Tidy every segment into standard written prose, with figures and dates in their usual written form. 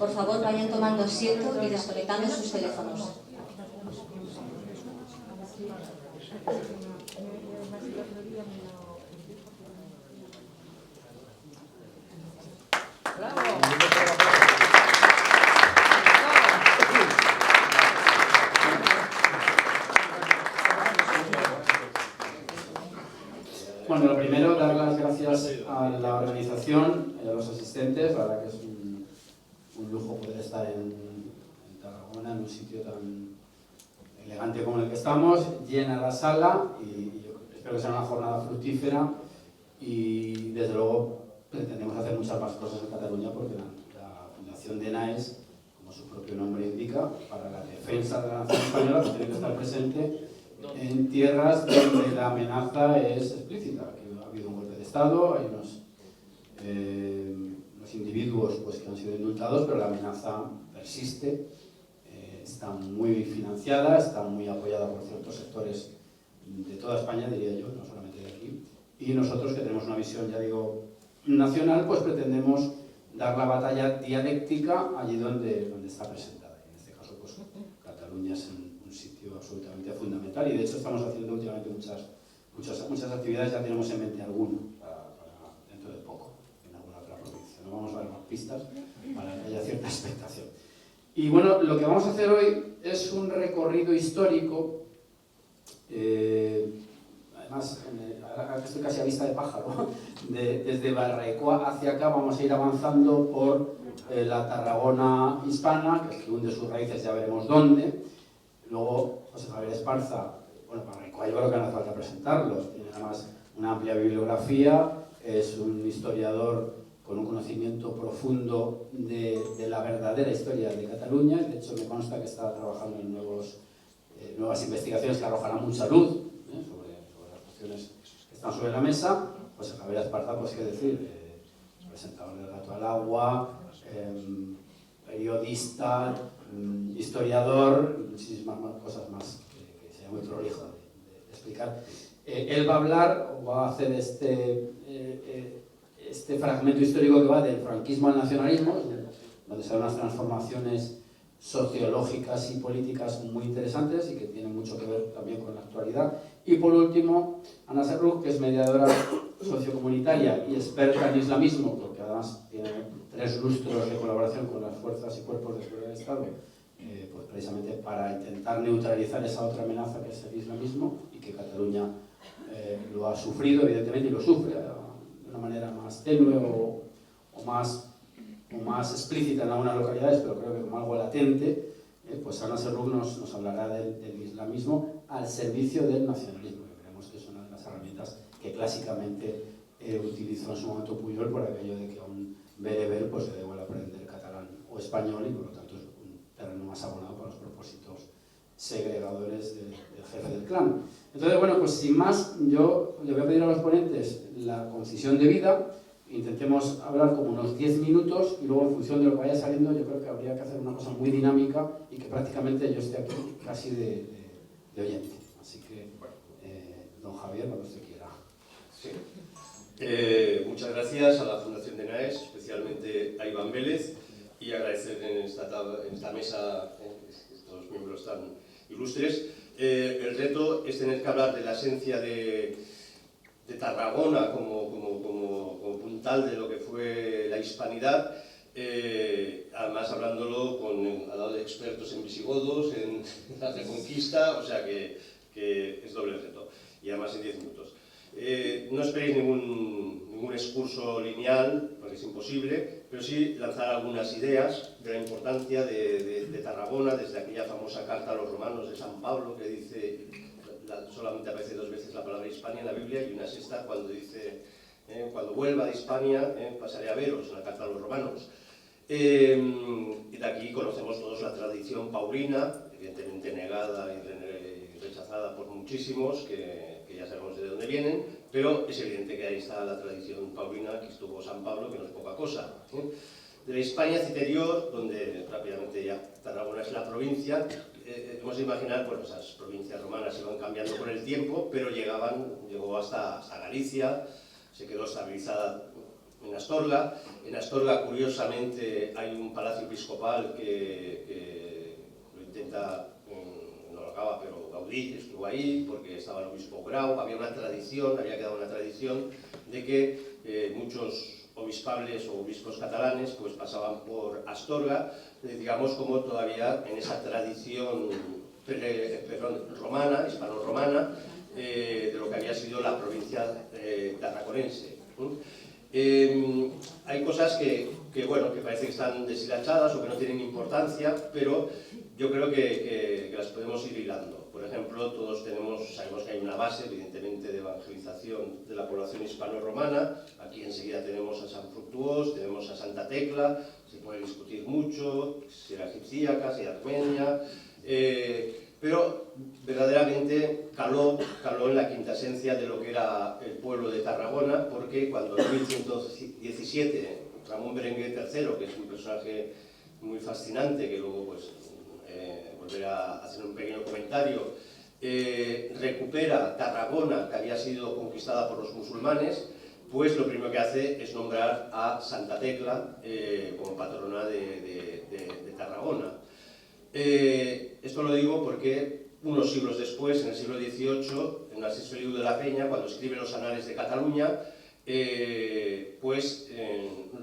Por favor, vayan tomando asiento y desconectando sus teléfonos. Bueno, lo primero, dar las gracias a la organización y a los asistentes. La verdad que es un lujo poder estar en Tarragona, en un sitio tan elegante como el que estamos, llena la sala y yo espero que sea una jornada fructífera y desde luego pretendemos hacer muchas más cosas en Cataluña porque la Fundación de NAES, como su propio nombre indica, para la defensa de la nación española, pues tiene que estar presente en tierras donde la amenaza es explícita. Aquí ha habido un golpe de Estado, hay unos individuos pues, que han sido indultados, pero la amenaza persiste, está muy financiada, está muy apoyada por ciertos sectores de toda España, diría yo, no solamente de aquí. Y nosotros, que tenemos una visión, ya digo, nacional, pues pretendemos dar la batalla dialéctica allí donde está presentada. En este caso, pues Cataluña es un sitio absolutamente fundamental y de hecho estamos haciendo últimamente muchas actividades, ya tenemos en mente alguna para dentro de poco, en alguna otra provincia. No vamos a dar más pistas para que haya cierta expectación. Y bueno, lo que vamos a hacer hoy es un recorrido histórico, además, ahora estoy casi a vista de pájaro, desde Barraecoa hacia acá vamos a ir avanzando por la Tarragona hispana, que hunde sus raíces, ya veremos dónde. Luego, José Javier Esparza, bueno, Barraecoa yo creo que no hace falta presentarlo, tiene además una amplia bibliografía, es un historiador con un conocimiento profundo de la verdadera historia de Cataluña. De hecho, me consta que está trabajando en nuevas investigaciones que arrojarán mucha luz sobre las cuestiones que están sobre la mesa. José Javier Esparza, pues qué decir, presentador del Gato al Agua, periodista, historiador, muchísimas cosas más que sería muy prolijo de explicar. Él va a hablar, o va a hacer este fragmento histórico que va del franquismo al nacionalismo, donde se dan unas transformaciones sociológicas y políticas muy interesantes y que tienen mucho que ver también con la actualidad. Y por último, Ana Serruch, que es mediadora sociocomunitaria y experta en islamismo, porque además tiene 3 lustros de colaboración con las fuerzas y cuerpos de seguridad del Estado, pues precisamente para intentar neutralizar esa otra amenaza que es el islamismo, y que Cataluña lo ha sufrido, evidentemente, y lo sufre de una manera más tenue o más explícita en algunas localidades, pero creo que como algo latente. Pues Ana Serruch nos hablará del islamismo al servicio del nacionalismo, que creemos que es una de las herramientas que clásicamente utilizó en su momento Pujol, por aquello de que a un bereber pues, se le igual aprender catalán o español, y por lo tanto es un terreno más abonado para los propósitos segregadores del jefe del clan. Entonces, bueno, pues sin más, yo le voy a pedir a los ponentes la concisión de vida. Intentemos hablar como unos 10 minutos y luego en función de lo que vaya saliendo yo creo que habría que hacer una cosa muy dinámica y que prácticamente yo esté aquí casi de oyente. Así que, don Javier, cuando usted quiera. Sí. Muchas gracias a la Fundación de NAES, especialmente a Iván Vélez, y agradecer en esta mesa estos miembros tan ilustres. El reto es tener que hablar de la esencia de Tarragona como puntal de lo que fue la hispanidad, además hablándolo al lado de expertos en visigodos, en la Reconquista, o sea que es doble reto, y además en 10 minutos. No esperéis ningún excurso lineal, porque es imposible, pero sí lanzar algunas ideas de la importancia de Tarragona, desde aquella famosa carta a los romanos de San Pablo, que dice, solamente aparece 2 veces la palabra Hispania en la Biblia, y una sexta cuando dice, cuando vuelva de Hispania, pasaré a veros, una carta a los romanos. Y de aquí conocemos todos la tradición paulina, evidentemente negada y rechazada por muchísimos, que ya sabemos de dónde vienen, pero es evidente que ahí está la tradición paulina, que estuvo San Pablo, que no es poca cosa. De la Hispania Citerior, donde rápidamente ya Tarragona es la provincia, hemos de imaginar, bueno, esas provincias romanas iban cambiando con el tiempo, pero llegó hasta Galicia, se quedó estabilizada en Astorga. En Astorga, curiosamente, hay un palacio episcopal que lo intenta, no lo acaba, pero Gaudí estuvo ahí porque estaba el obispo Grau. Había una tradición, había quedado una tradición de que muchos obispables o obispos catalanes pues pasaban por Astorga, digamos como todavía en esa tradición romana, hispano-romana, de lo que había sido la provincia tarraconense. Hay cosas que parece que están deshilachadas o que no tienen importancia, pero yo creo que las podemos ir hilando. Por ejemplo, todos sabemos que hay una base, evidentemente, de evangelización de la población hispano-romana. Aquí enseguida tenemos a San Fructuós, tenemos a Santa Tecla, se puede discutir mucho si era egipcíaca, si era armenia, pero verdaderamente caló en la quinta esencia de lo que era el pueblo de Tarragona, porque cuando en 1117 Ramón Berenguer III, que es un personaje muy fascinante, que luego pues volveré a hacer un pequeño comentario, recupera Tarragona, que había sido conquistada por los musulmanes, pues lo primero que hace es nombrar a Santa Tecla como patrona de Tarragona. Esto lo digo porque unos siglos después, en el siglo XVIII, en Narciso Feliu de la Peña, cuando escribe los Anales de Cataluña,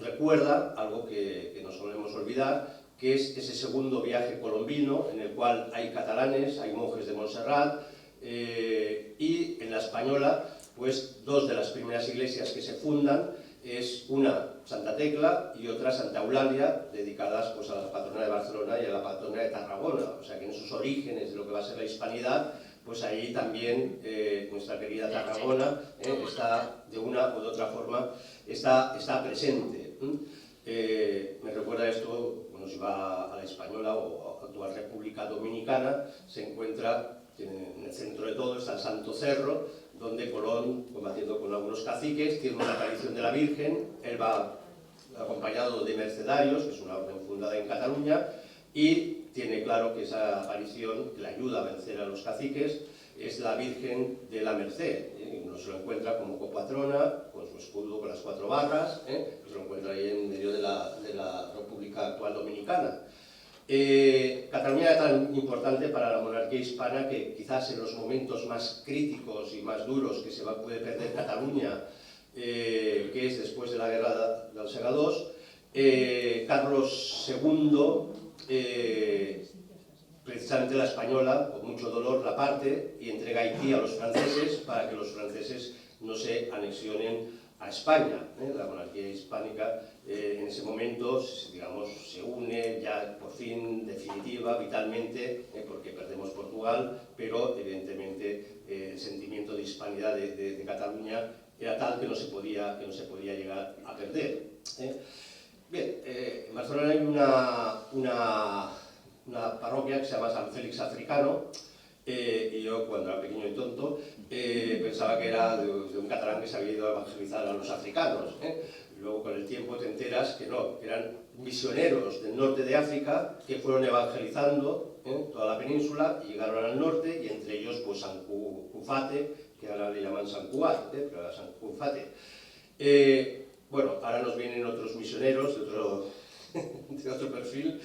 recuerda algo que no solemos olvidar, que es ese segundo viaje colombino en el cual hay catalanes, hay monjes de Montserrat, y en la Española, pues dos de las primeras iglesias que se fundan es una Santa Tecla y otra Santa Eulalia, dedicadas pues, a la patrona de Barcelona y a la patrona de Tarragona. O sea que en esos orígenes de lo que va a ser la hispanidad, pues ahí también nuestra querida Tarragona está, de una u otra forma, está presente. Me recuerda esto, cuando se va a la Española o a la actual República Dominicana, se encuentra en el centro de todo, está el Santo Cerro, donde Colón, combatiendo con algunos caciques, tiene una aparición de la Virgen. Él va acompañado de mercedarios, que es una orden fundada en Cataluña, y tiene claro que esa aparición, que le ayuda a vencer a los caciques, es la Virgen de la Merced. Uno se lo encuentra como copatrona, con su escudo con las 4 barras, se lo encuentra ahí en medio de la República actual Dominicana. Cataluña era tan importante para la monarquía hispana que quizás en los momentos más críticos y más duros que se puede perder Cataluña, que es después de la guerra del Segadors, Carlos II, precisamente la española, con mucho dolor, la parte y entrega Haití a los franceses para que los franceses no se anexionen a España. La monarquía hispánica en ese momento, digamos, se une ya por fin, definitiva, vitalmente, porque perdemos Portugal, pero evidentemente el sentimiento de hispanidad de Cataluña era tal que no se podía llegar a perder. Bien, en Barcelona hay una parroquia que se llama San Félix Africano, y yo cuando era pequeño y tonto pensaba que era de un catalán que se había ido a evangelizar a los africanos. Luego con el tiempo te enteras que no, que eran misioneros del norte de África que fueron evangelizando toda la península y llegaron al norte, y entre ellos pues San Cufate, que ahora le llaman San Cugat, pero era San Cufate. Bueno, ahora nos vienen otros misioneros de otro perfil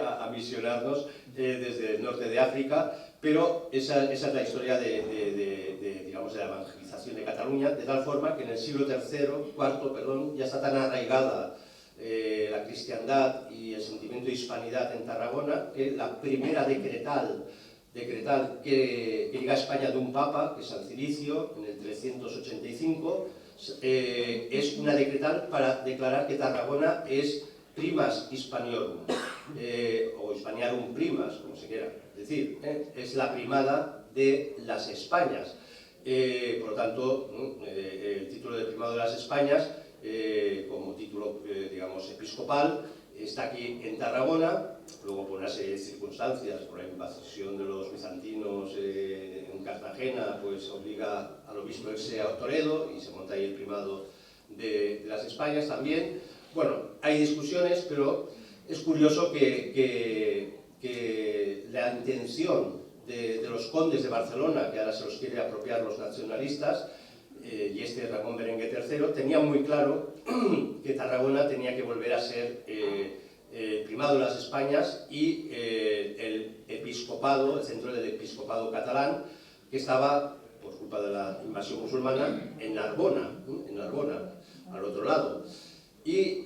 a misionarnos desde el norte de África, pero esa es la historia digamos, de la evangelización de Cataluña, de tal forma que en el siglo IV, ya está tan arraigada la cristiandad y el sentimiento de hispanidad en Tarragona, que la primera decretal que llega a España de un papa, que es San Cilicio, en el 385, es una decretal para declarar que Tarragona es primas Hispaniorum, o Hispaniarum primas, como se quiera decir, es la primada de las Españas. Por lo tanto, el título de primado de las Españas, como título, digamos, episcopal, está aquí en Tarragona. Luego, por una serie de circunstancias, por la invasión de los bizantinos en Cartagena, pues obliga al obispo de irse a Toledo y se monta ahí el primado de las Españas también. Bueno, hay discusiones, pero es curioso que la intención de los condes de Barcelona, que ahora se los quiere apropiar los nacionalistas, y este Ramón Berenguer III, tenían muy claro que Tarragona tenía que volver a ser primado de las Españas y el episcopado, el centro del episcopado catalán, que estaba, por culpa de la invasión musulmana, en Narbona, al otro lado. Y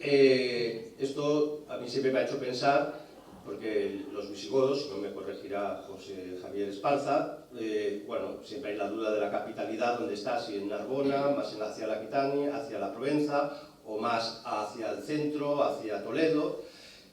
esto a mí siempre me ha hecho pensar, porque los visigodos, no me corregirá José Javier Esparza, bueno, siempre hay la duda de la capitalidad, dónde está, si en Narbona, más hacia la Aquitania, hacia la Provenza, o más hacia el centro, hacia Toledo,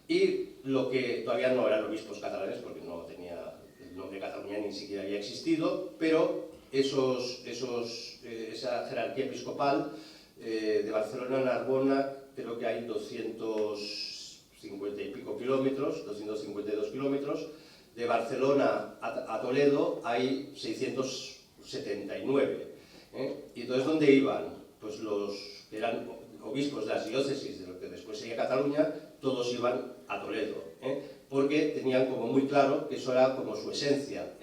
y lo que todavía no eran obispos catalanes, porque no tenía el nombre de Cataluña, ni siquiera había existido, pero esa jerarquía episcopal de Barcelona a Narbona, creo que hay 250 y pico kilómetros, 252 kilómetros. De Barcelona a Toledo hay 679. ¿Y entonces dónde iban? Pues los que eran obispos de las diócesis de lo que después sería Cataluña, todos iban a Toledo, porque tenían como muy claro que eso era como su esencia,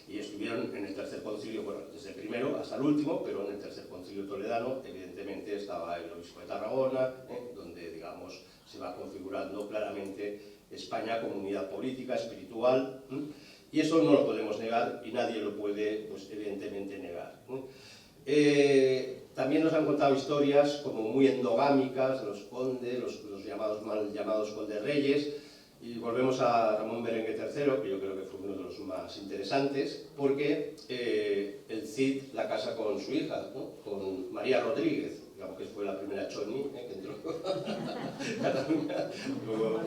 y estuvieron en el tercer concilio, bueno, desde el primero hasta el último, pero en el tercer concilio toledano evidentemente estaba el obispo de Tarragona, donde, digamos, se va configurando claramente España como unidad política, espiritual, y eso no lo podemos negar y nadie lo puede, pues, evidentemente negar. También nos han contado historias como muy endogámicas de los condes, los mal llamados condes reyes, y volvemos a Ramón Berenguer III, que yo creo que fue uno de los más interesantes, porque el Cid la casa con su hija, ¿no? Con María Rodríguez, digamos que fue la primera choni que entró en Cataluña. Luego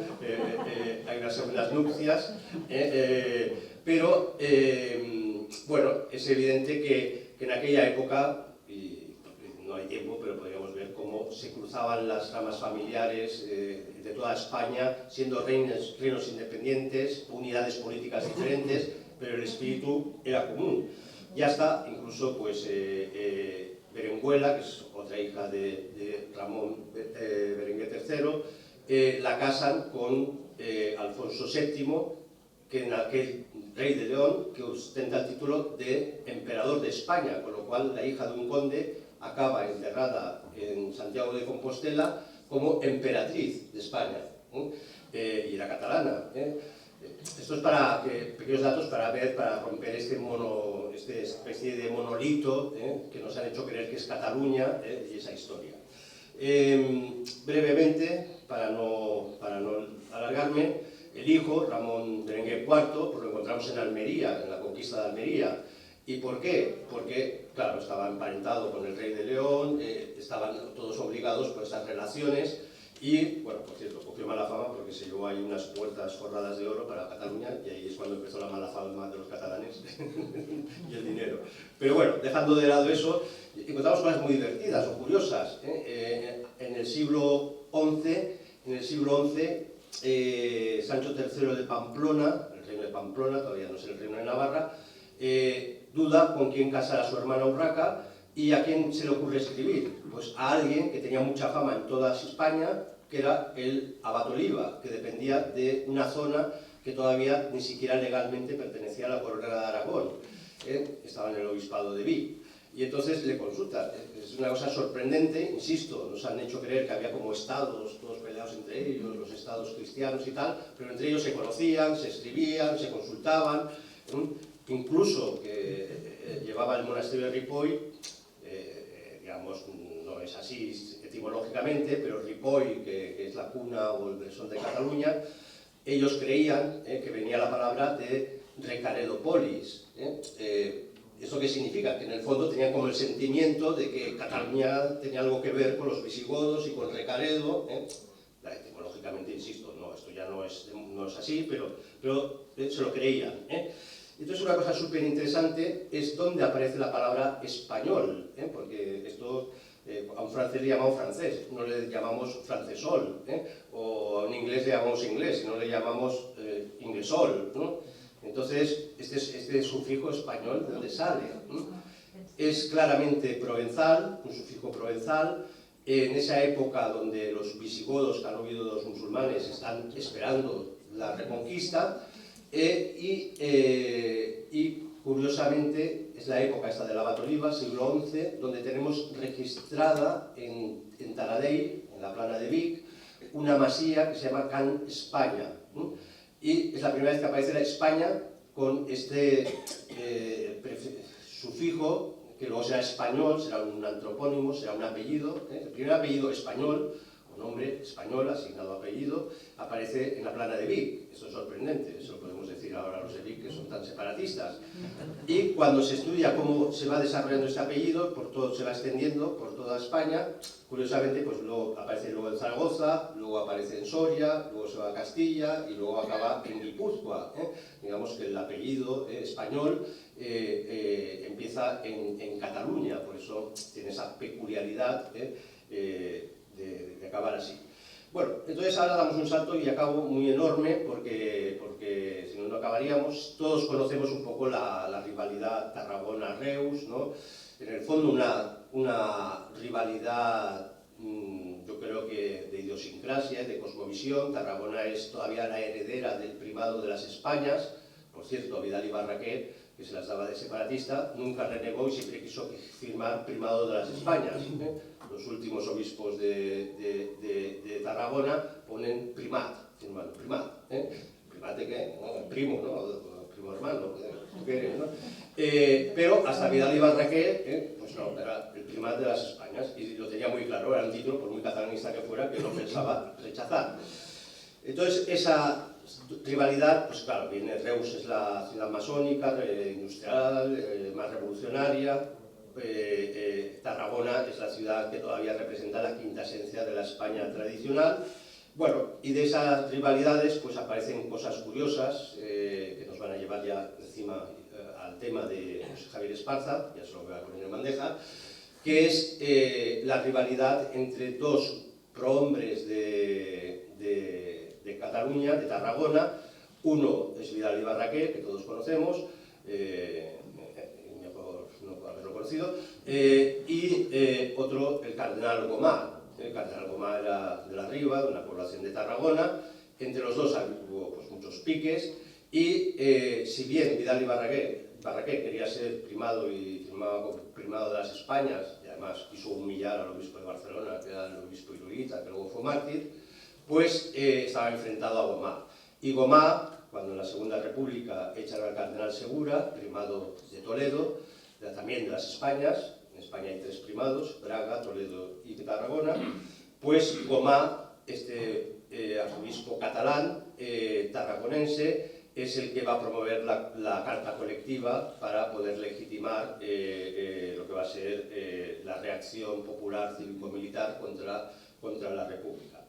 hay unas segundas nupcias, pero bueno, es evidente que en aquella época, y no hay tiempo, pero podríamos ver cómo se cruzaban las ramas familiares de toda España, siendo reinos independientes, unidades políticas diferentes, pero el espíritu era común. Y hasta incluso pues Berenguela, que es otra hija de Ramón Berenguer III, la casan con Alfonso VII, que en aquel rey de León, que ostenta el título de emperador de España, con lo cual la hija de un conde acaba enterrada en Santiago de Compostela como emperatriz de España, y era catalana. Esto es para pequeños datos para romper esta especie de monolito que nos han hecho creer que es Cataluña, y esa historia. Brevemente, para no alargarme, el hijo, Ramón Berenguer IV, pues lo encontramos en Almería, en la conquista de Almería. ¿Y por qué? Porque, claro, estaba emparentado con el rey de León, estaban todos obligados por esas relaciones, y, bueno, por cierto, cogió mala fama porque se llevó ahí unas puertas forradas de oro para Cataluña, y ahí es cuando empezó la mala fama de los catalanes y el dinero. Pero bueno, dejando de lado eso, encontramos cosas muy divertidas o curiosas. En el siglo XI, Sancho III de Pamplona, el reino de Pamplona, todavía no es el reino de Navarra, duda con quién casar a su hermana Urraca, y a quién se le ocurre escribir. Pues a alguien que tenía mucha fama en toda España, que era el abad Oliva, que dependía de una zona que todavía ni siquiera legalmente pertenecía a la corona de Aragón, estaba en el obispado de Vic. Y entonces le consultan. Es una cosa sorprendente, insisto, nos han hecho creer que había como estados, todos peleados entre ellos, los estados cristianos y tal, pero entre ellos se conocían, se escribían, se consultaban, incluso que llevaba el monasterio de Ripoll, digamos, no es así etimológicamente, pero Ripoll, que es la cuna o el Bresón de Cataluña, ellos creían que venía la palabra de Recaredopolis. ¿Eso qué significa? Que en el fondo tenían como el sentimiento de que Cataluña tenía algo que ver con los visigodos y con Recaredo. Etimológicamente, insisto, no, esto ya no es así, pero se lo creían. Entonces una cosa súper interesante es dónde aparece la palabra español, porque esto a un francés le llamamos francés, no le llamamos francesol, o a un inglés le llamamos inglés, y no le llamamos inglesol, ¿no? Entonces, este sufijo español, ¿de dónde sale? Es claramente provenzal, un sufijo provenzal. En esa época donde los visigodos, que han huido de los musulmanes, están esperando la reconquista, y curiosamente es la época esta de Lavatoliva, siglo XI, donde tenemos registrada en Taradell, en la plana de Vic, una masía que se llama Can España, ¿no? Y es la primera vez que aparece la España con este sufijo, que luego será español, será un antropónimo, será un apellido. El primer apellido español, o nombre español, asignado apellido, aparece en la plana de Vic. Eso es sorprendente, eso lo podemos decir ahora a los de Vic, que son tan separatistas. Y cuando se estudia cómo se va desarrollando este apellido, se va extendiendo por toda España, curiosamente, pues luego aparece en Zaragoza, luego aparece en Soria, luego se va a Castilla y luego acaba en Guipúzcoa. Digamos que el apellido español empieza en Cataluña, por eso tiene esa peculiaridad de acabar así. Bueno, entonces ahora damos un salto y acabo muy enorme porque si no, no acabaríamos. Todos conocemos un poco la rivalidad Tarragona-Reus, ¿no? En el fondo una rivalidad, yo creo que de idiosincrasia, de cosmovisión. Tarragona es todavía la heredera del primado de las Españas. Por cierto, Vidal y Barraquer, que se las daba de separatista, nunca renegó y siempre quiso firmar primado de las Españas. Los últimos obispos de Tarragona ponen primat, firman primat. ¿Primat de qué? ¿No? Primo, ¿no? Primo hermano, ¿no? Pero hasta Vidal y Barraquer, pues no, era el primat de las Españas, y lo tenía muy claro, era un título, por muy catalanista que fuera, que no pensaba rechazar. Entonces, esa rivalidad, pues claro, Reus es la ciudad masónica, industrial, más revolucionaria. Tarragona es la ciudad que todavía representa la quinta esencia de la España tradicional. Bueno, y de esas rivalidades pues aparecen cosas curiosas que nos van a llevar ya encima al tema de José Javier Esparza, ya se lo voy a poner en bandeja, que es la rivalidad entre dos prohombres de Cataluña, de Tarragona. Uno es Vidal y Barraquer, que todos conocemos, mejor no haberlo conocido, y otro, el cardenal Gomá. El cardenal Gomá era de la Riba, de una población de Tarragona. Entre los dos hubo pues, muchos piques, y si bien Vidal y Barraquer quería ser primado y firmaba como primado de las Españas, y además quiso humillar al obispo de Barcelona, que era el obispo Iruita, que luego fue mártir, pues estaba enfrentado a Gomá. Y Gomá, cuando en la Segunda República echan al cardenal Segura, primado de Toledo, también de las Españas, en España hay tres primados, Braga, Toledo y Tarragona, pues Gomá, este arzobispo catalán, tarragonense, es el que va a promover la carta colectiva para poder legitimar lo que va a ser la reacción popular cívico-militar contra la República.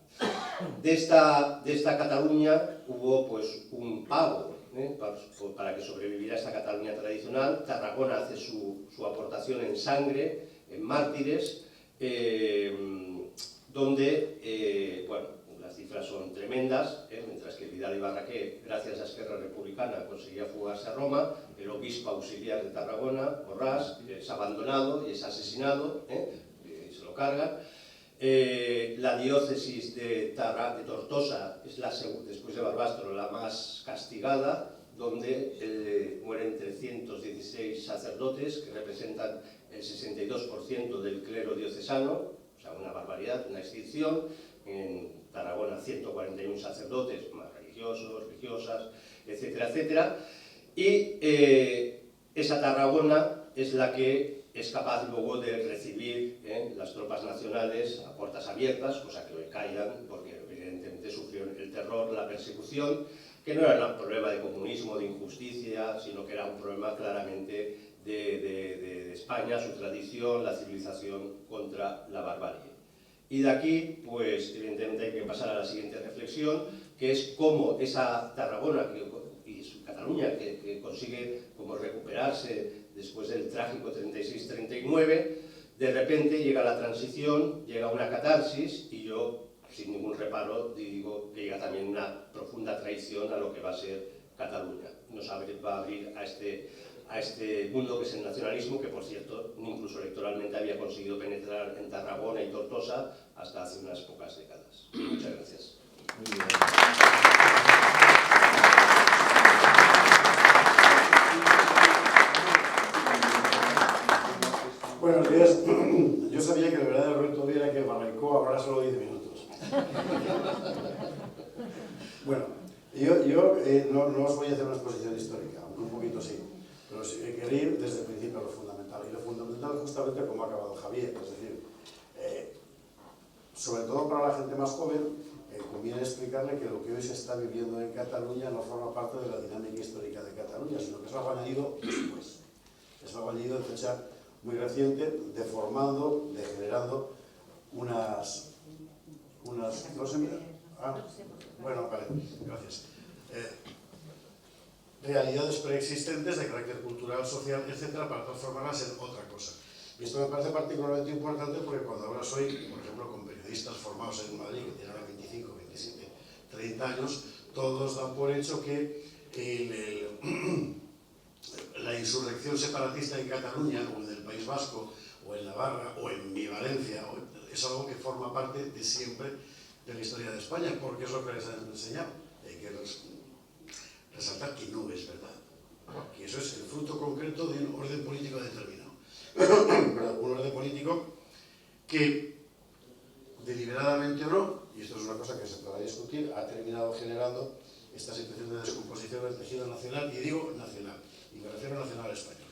De esta Cataluña hubo pues un pago para que sobreviviera esta Cataluña tradicional. Tarragona hace su aportación en sangre, en mártires, donde bueno, las cifras son tremendas, mientras que Vidal y Barraquer, gracias a Esquerra Republicana, conseguía fugarse a Roma. El obispo auxiliar de Tarragona, Borràs, es abandonado y es asesinado, y se lo cargan. La diócesis de Tortosa es después de Barbastro la más castigada, donde mueren 316 sacerdotes que representan el 62% del clero diocesano, o sea, una barbaridad, una extinción. En Tarragona 141 sacerdotes, más religiosos, religiosas, etcétera, etcétera. Y esa Tarragona es la que es capaz luego de recibir las tropas nacionales a puertas abiertas, cosa que hoy callan, porque evidentemente sufrieron el terror, la persecución, que no era un problema de comunismo, de injusticia, sino que era un problema claramente de España, su tradición, la civilización contra la barbarie. Y de aquí, pues evidentemente hay que pasar a la siguiente reflexión, que es cómo esa Tarragona y su Cataluña, que consigue como recuperarse después del trágico 36-39, de repente llega la transición, llega una catarsis, y yo, sin ningún reparo, digo que llega también una profunda traición a lo que va a ser Cataluña. Nos va a abrir a este mundo que es el nacionalismo, que por cierto, incluso electoralmente había conseguido penetrar en Tarragona y Tortosa hasta hace unas pocas décadas. Muchas gracias. Muy bien. Yo sabía que el verdadero reto era que Barraicó hablara solo 10 minutos. Bueno, yo no os voy a hacer una exposición histórica, aunque un poquito sí, pero quería ir desde el principio a lo fundamental. Y lo fundamental justamente como ha acabado Javier, es decir, sobre todo para la gente más joven, conviene explicarle que lo que hoy se está viviendo en Cataluña no forma parte de la dinámica histórica de Cataluña, sino que es algo añadido después. Es algo añadido de fecha muy reciente, deformando, degenerando unas no sé, bueno, vale, gracias. Realidades preexistentes de carácter cultural, social, etcétera, para transformarlas en otra cosa. Y esto me parece particularmente importante porque cuando hablas hoy, por ejemplo, con periodistas formados en Madrid, que tienen ahora 25, 27, 30 años, todos dan por hecho que la insurrección separatista en Cataluña, o en el País Vasco, o en Navarra, o en mi Valencia, es algo que forma parte de siempre de la historia de España, porque es lo que les han enseñado. Hay que resaltar que no es verdad, que eso es el fruto concreto de un orden político determinado. Un orden político que, deliberadamente o no, y esto es una cosa que se podrá discutir, ha terminado generando esta situación de descomposición del tejido nacional, y digo nacional, y me refiero a nacional español,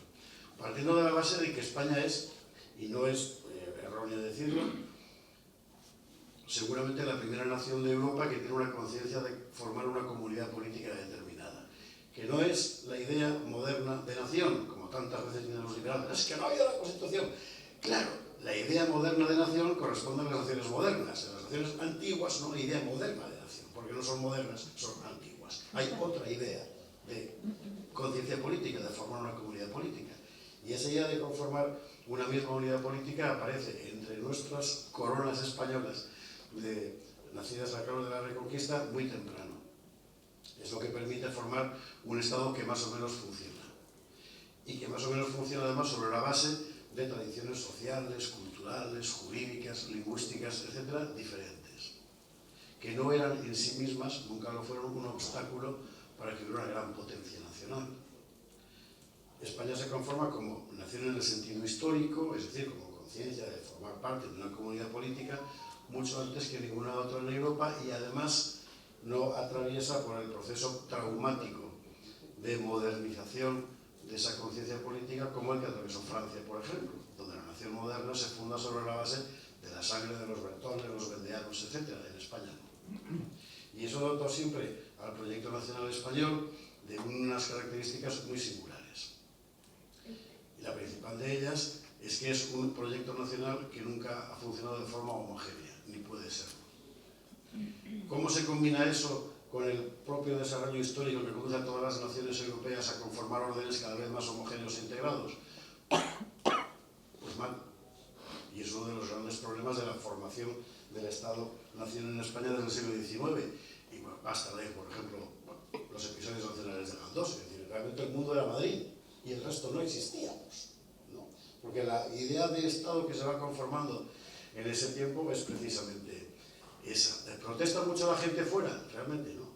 partiendo de la base de que España es, y no es erróneo decirlo, seguramente la primera nación de Europa que tiene una conciencia de formar una comunidad política determinada, que no es la idea moderna de nación, como tantas veces tienen los liberales, es que no ha habido la Constitución. Claro, la idea moderna de nación corresponde a las naciones modernas, en las naciones antiguas no hay idea moderna de nación, porque no son modernas, son antiguas. Hay otra idea de conciencia política, de formar una comunidad política. Y esa idea de conformar una misma unidad política aparece entre nuestras coronas españolas nacidas a cabo de la Reconquista muy temprano. Es lo que permite formar un Estado que más o menos funciona. Y que más o menos funciona además sobre la base de tradiciones sociales, culturales, jurídicas, lingüísticas, etcétera, diferentes. Que no eran en sí mismas, nunca lo fueron, un obstáculo para que hubiera una gran potencia nacional. España se conforma como nación en el sentido histórico, es decir, como conciencia de formar parte de una comunidad política, mucho antes que ninguna otra en Europa, y además no atraviesa por el proceso traumático de modernización de esa conciencia política como el que atravesó Francia, por ejemplo, donde la nación moderna se funda sobre la base de la sangre de los bretones, los vendeanos, etc. En España no. Y eso dotó siempre al proyecto nacional español de unas características muy singulares. Y la principal de ellas es que es un proyecto nacional que nunca ha funcionado de forma homogénea, ni puede serlo. ¿Cómo se combina eso con el propio desarrollo histórico que conduce a todas las naciones europeas a conformar órdenes cada vez más homogéneos e integrados? Pues mal. Y es uno de los grandes problemas de la formación del Estado-Nación en España desde el siglo XIX. Y bueno, basta leer, por ejemplo, los episodios nacionales de Galdós, es decir, realmente el mundo era Madrid y el resto no existíamos, ¿no? Porque la idea de Estado que se va conformando en ese tiempo es precisamente esa. ¿Protesta mucho la gente fuera? Realmente no.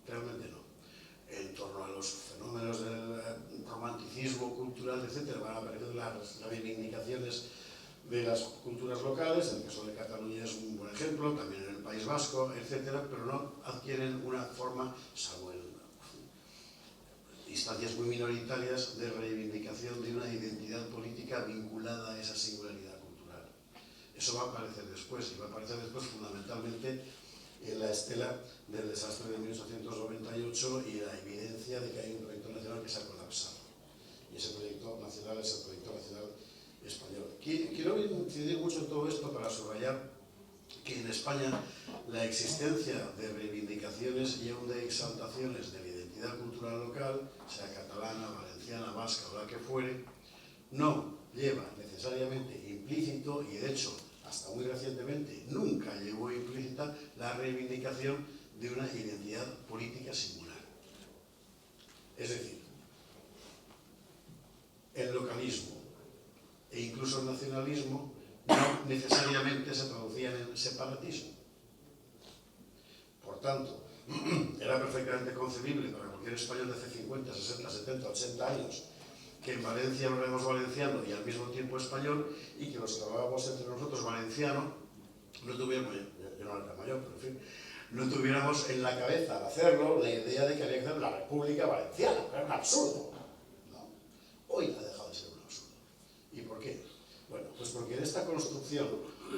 Realmente no. En torno a los fenómenos del romanticismo cultural, etc., van apareciendo las reivindicaciones de las culturas locales. El caso de Cataluña es un buen ejemplo, también en el País Vasco, etc., pero no adquieren una forma, salvo en instancias muy minoritarias, de reivindicación de una identidad política vinculada a esa singularidad cultural. Eso va a aparecer después, y va a aparecer después fundamentalmente en la estela del desastre de 1898 y la evidencia de que hay un proyecto nacional que se ha colapsado. Y ese proyecto nacional es el proyecto nacional español. Quiero incidir mucho en todo esto para subrayar que en España la existencia de reivindicaciones y aún de exaltaciones de la identidad cultural local, sea catalana, valenciana, vasca o la que fuere, no lleva necesariamente implícito, y de hecho hasta muy recientemente nunca llevó implícita, la reivindicación de una identidad política singular. Es decir, el localismo e incluso el nacionalismo no necesariamente se traducían en separatismo. Por tanto, era perfectamente concebible para cualquier español de hace 50, 60, 70, 80 años que en Valencia hablaremos valenciano y al mismo tiempo español, y que los que hablábamos entre nosotros valenciano no tuviéramos, yo no era tan mayor, pero en fin, no tuviéramos en la cabeza al hacerlo la idea de que había que hacer la República Valenciana, que era un absurdo. No. Hoy ha dejado de ser un absurdo. ¿Y por qué? Bueno, pues porque en esta construcción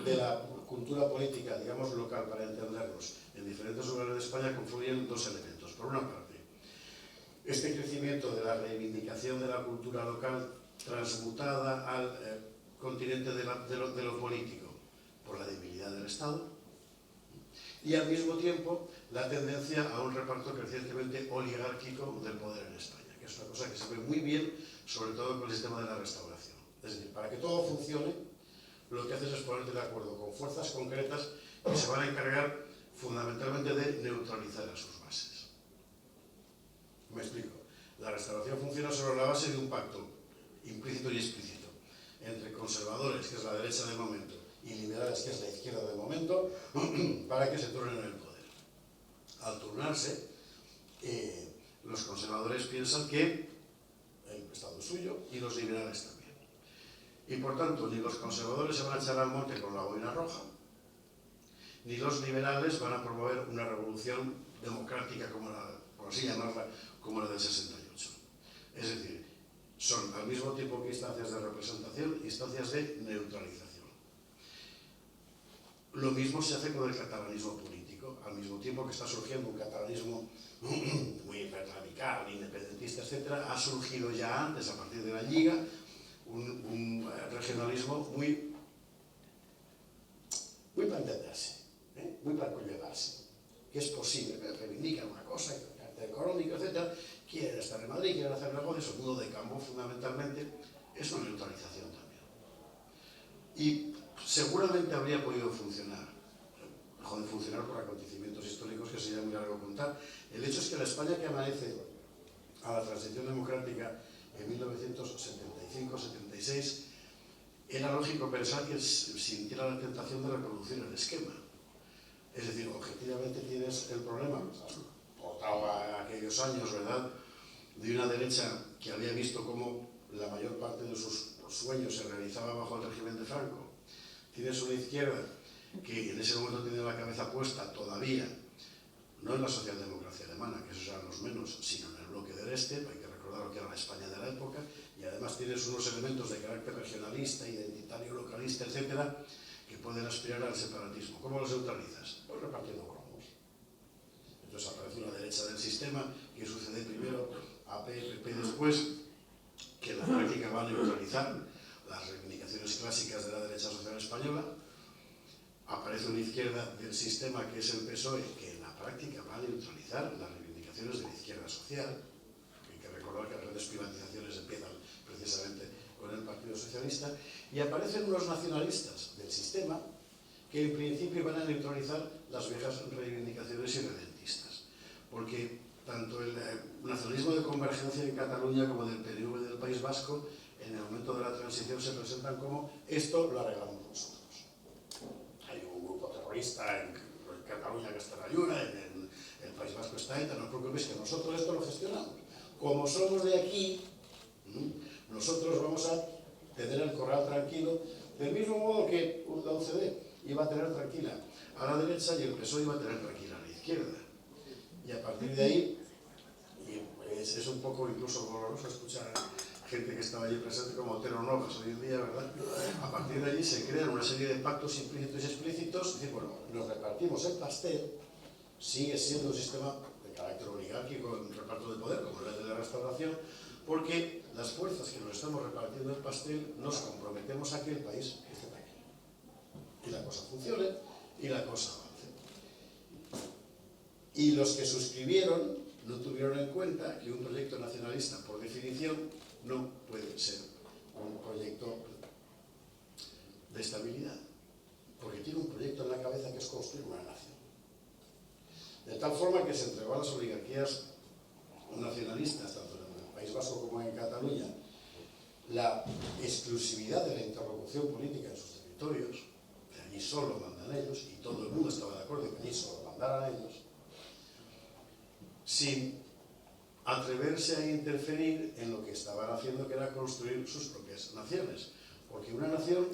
de la cultura política, digamos, local, para entendernos, en diferentes lugares de España confluyen dos elementos. Por una parte, este crecimiento de la reivindicación de la cultura local transmutada al continente de lo político por la debilidad del Estado, y al mismo tiempo la tendencia a un reparto crecientemente oligárquico del poder en España, que es una cosa que se ve muy bien, sobre todo con el sistema de la Restauración. Es decir, para que todo funcione, lo que haces es ponerte de acuerdo con fuerzas concretas que se van a encargar fundamentalmente de neutralizar a sus bases. Me explico. La Restauración funciona sobre la base de un pacto implícito y explícito entre conservadores, que es la derecha del momento, y liberales, que es la izquierda del momento, para que se turnen en el poder. Al turnarse, los conservadores piensan que el Estado es suyo y los liberales también. Y por tanto, ni los conservadores se van a echar al monte con la boina roja, ni los liberales van a promover una revolución democrática, como la, por así llamarla, como la del 68. Es decir, son al mismo tiempo que instancias de representación, instancias de neutralización. Lo mismo se hace con el catalanismo político, al mismo tiempo que está surgiendo un catalanismo muy radical, independentista, etc., ha surgido ya antes, a partir de la Lliga, un regionalismo muy para entenderse, muy para conllevarse, que es posible, que reivindican una cosa, carácter económico, etc., quieren estar en Madrid, quieren hacer negocios, un mundo de campo fundamentalmente, es una neutralización también. Y seguramente habría podido funcionar, dejó de funcionar por acontecimientos históricos que sería muy largo contar. El hecho es que la España que amanece a la transición democrática en 1975-76, era lógico pensar que sintiera la tentación de reproducir el esquema. Es decir, objetivamente tienes el problema, portado a aquellos años, ¿verdad?, de una derecha que había visto cómo la mayor parte de sus sueños se realizaba bajo el régimen de Franco. Tienes una izquierda que en ese momento tiene la cabeza puesta todavía, no en la socialdemocracia alemana, que esos eran los menos, sino en el bloque del Este, hay que recordar lo que era la España de la época, y además tienes unos elementos de carácter regionalista, identitario, localista, etcétera, que pueden aspirar al separatismo. ¿Cómo los neutralizas? Pues repartiendo cromos. Entonces aparece una derecha del sistema, que sucede primero a PP después, que en la práctica va a neutralizar las reivindicaciones clásicas de la derecha social española. Aparece una izquierda del sistema, que es el PSOE, que en la práctica va a neutralizar las reivindicaciones de la izquierda social. Hay que recordar que las grandes privatizaciones empiezan precisamente con el Partido Socialista. Y aparecen unos nacionalistas del sistema que en principio van a neutralizar las viejas reivindicaciones irredentistas. Porque tanto el nacionalismo de convergencia en Cataluña como del PNV del País Vasco, en el momento de la transición se presentan como esto lo arreglamos nosotros. Hay un grupo terrorista en Cataluña que está en Ayuna, en el País Vasco está ETA, no os preocupéis que nosotros esto lo gestionamos. Como somos de aquí, nosotros vamos a tener el corral tranquilo, del mismo modo que la UCD iba a tener tranquila a la derecha y el PSOE iba a tener tranquila a la izquierda. Y a partir de ahí, y es un poco incluso doloroso escuchar a gente que estaba allí presente como Otero Novas hoy en día, ¿verdad? A partir de allí se crean una serie de pactos implícitos y explícitos, es decir, bueno, nos repartimos el pastel, sigue siendo un sistema de carácter oligárquico, un reparto de poder, como el de la Restauración, porque las fuerzas que nos estamos repartiendo el pastel nos comprometemos a que el país esté tranquilo. Y la cosa funcione y la cosa avance. Y los que suscribieron no tuvieron en cuenta que un proyecto nacionalista, por definición, no puede ser un proyecto de estabilidad, porque tiene un proyecto en la cabeza que es construir una nación. De tal forma que se entregó a las oligarquías nacionalistas, tanto en el País Vasco como en Cataluña, la exclusividad de la interlocución política en sus territorios, que allí solo mandan ellos, y todo el mundo estaba de acuerdo en que allí solo mandaran ellos, sin atreverse a interferir en lo que estaban haciendo, que era construir sus propias naciones. Porque una nación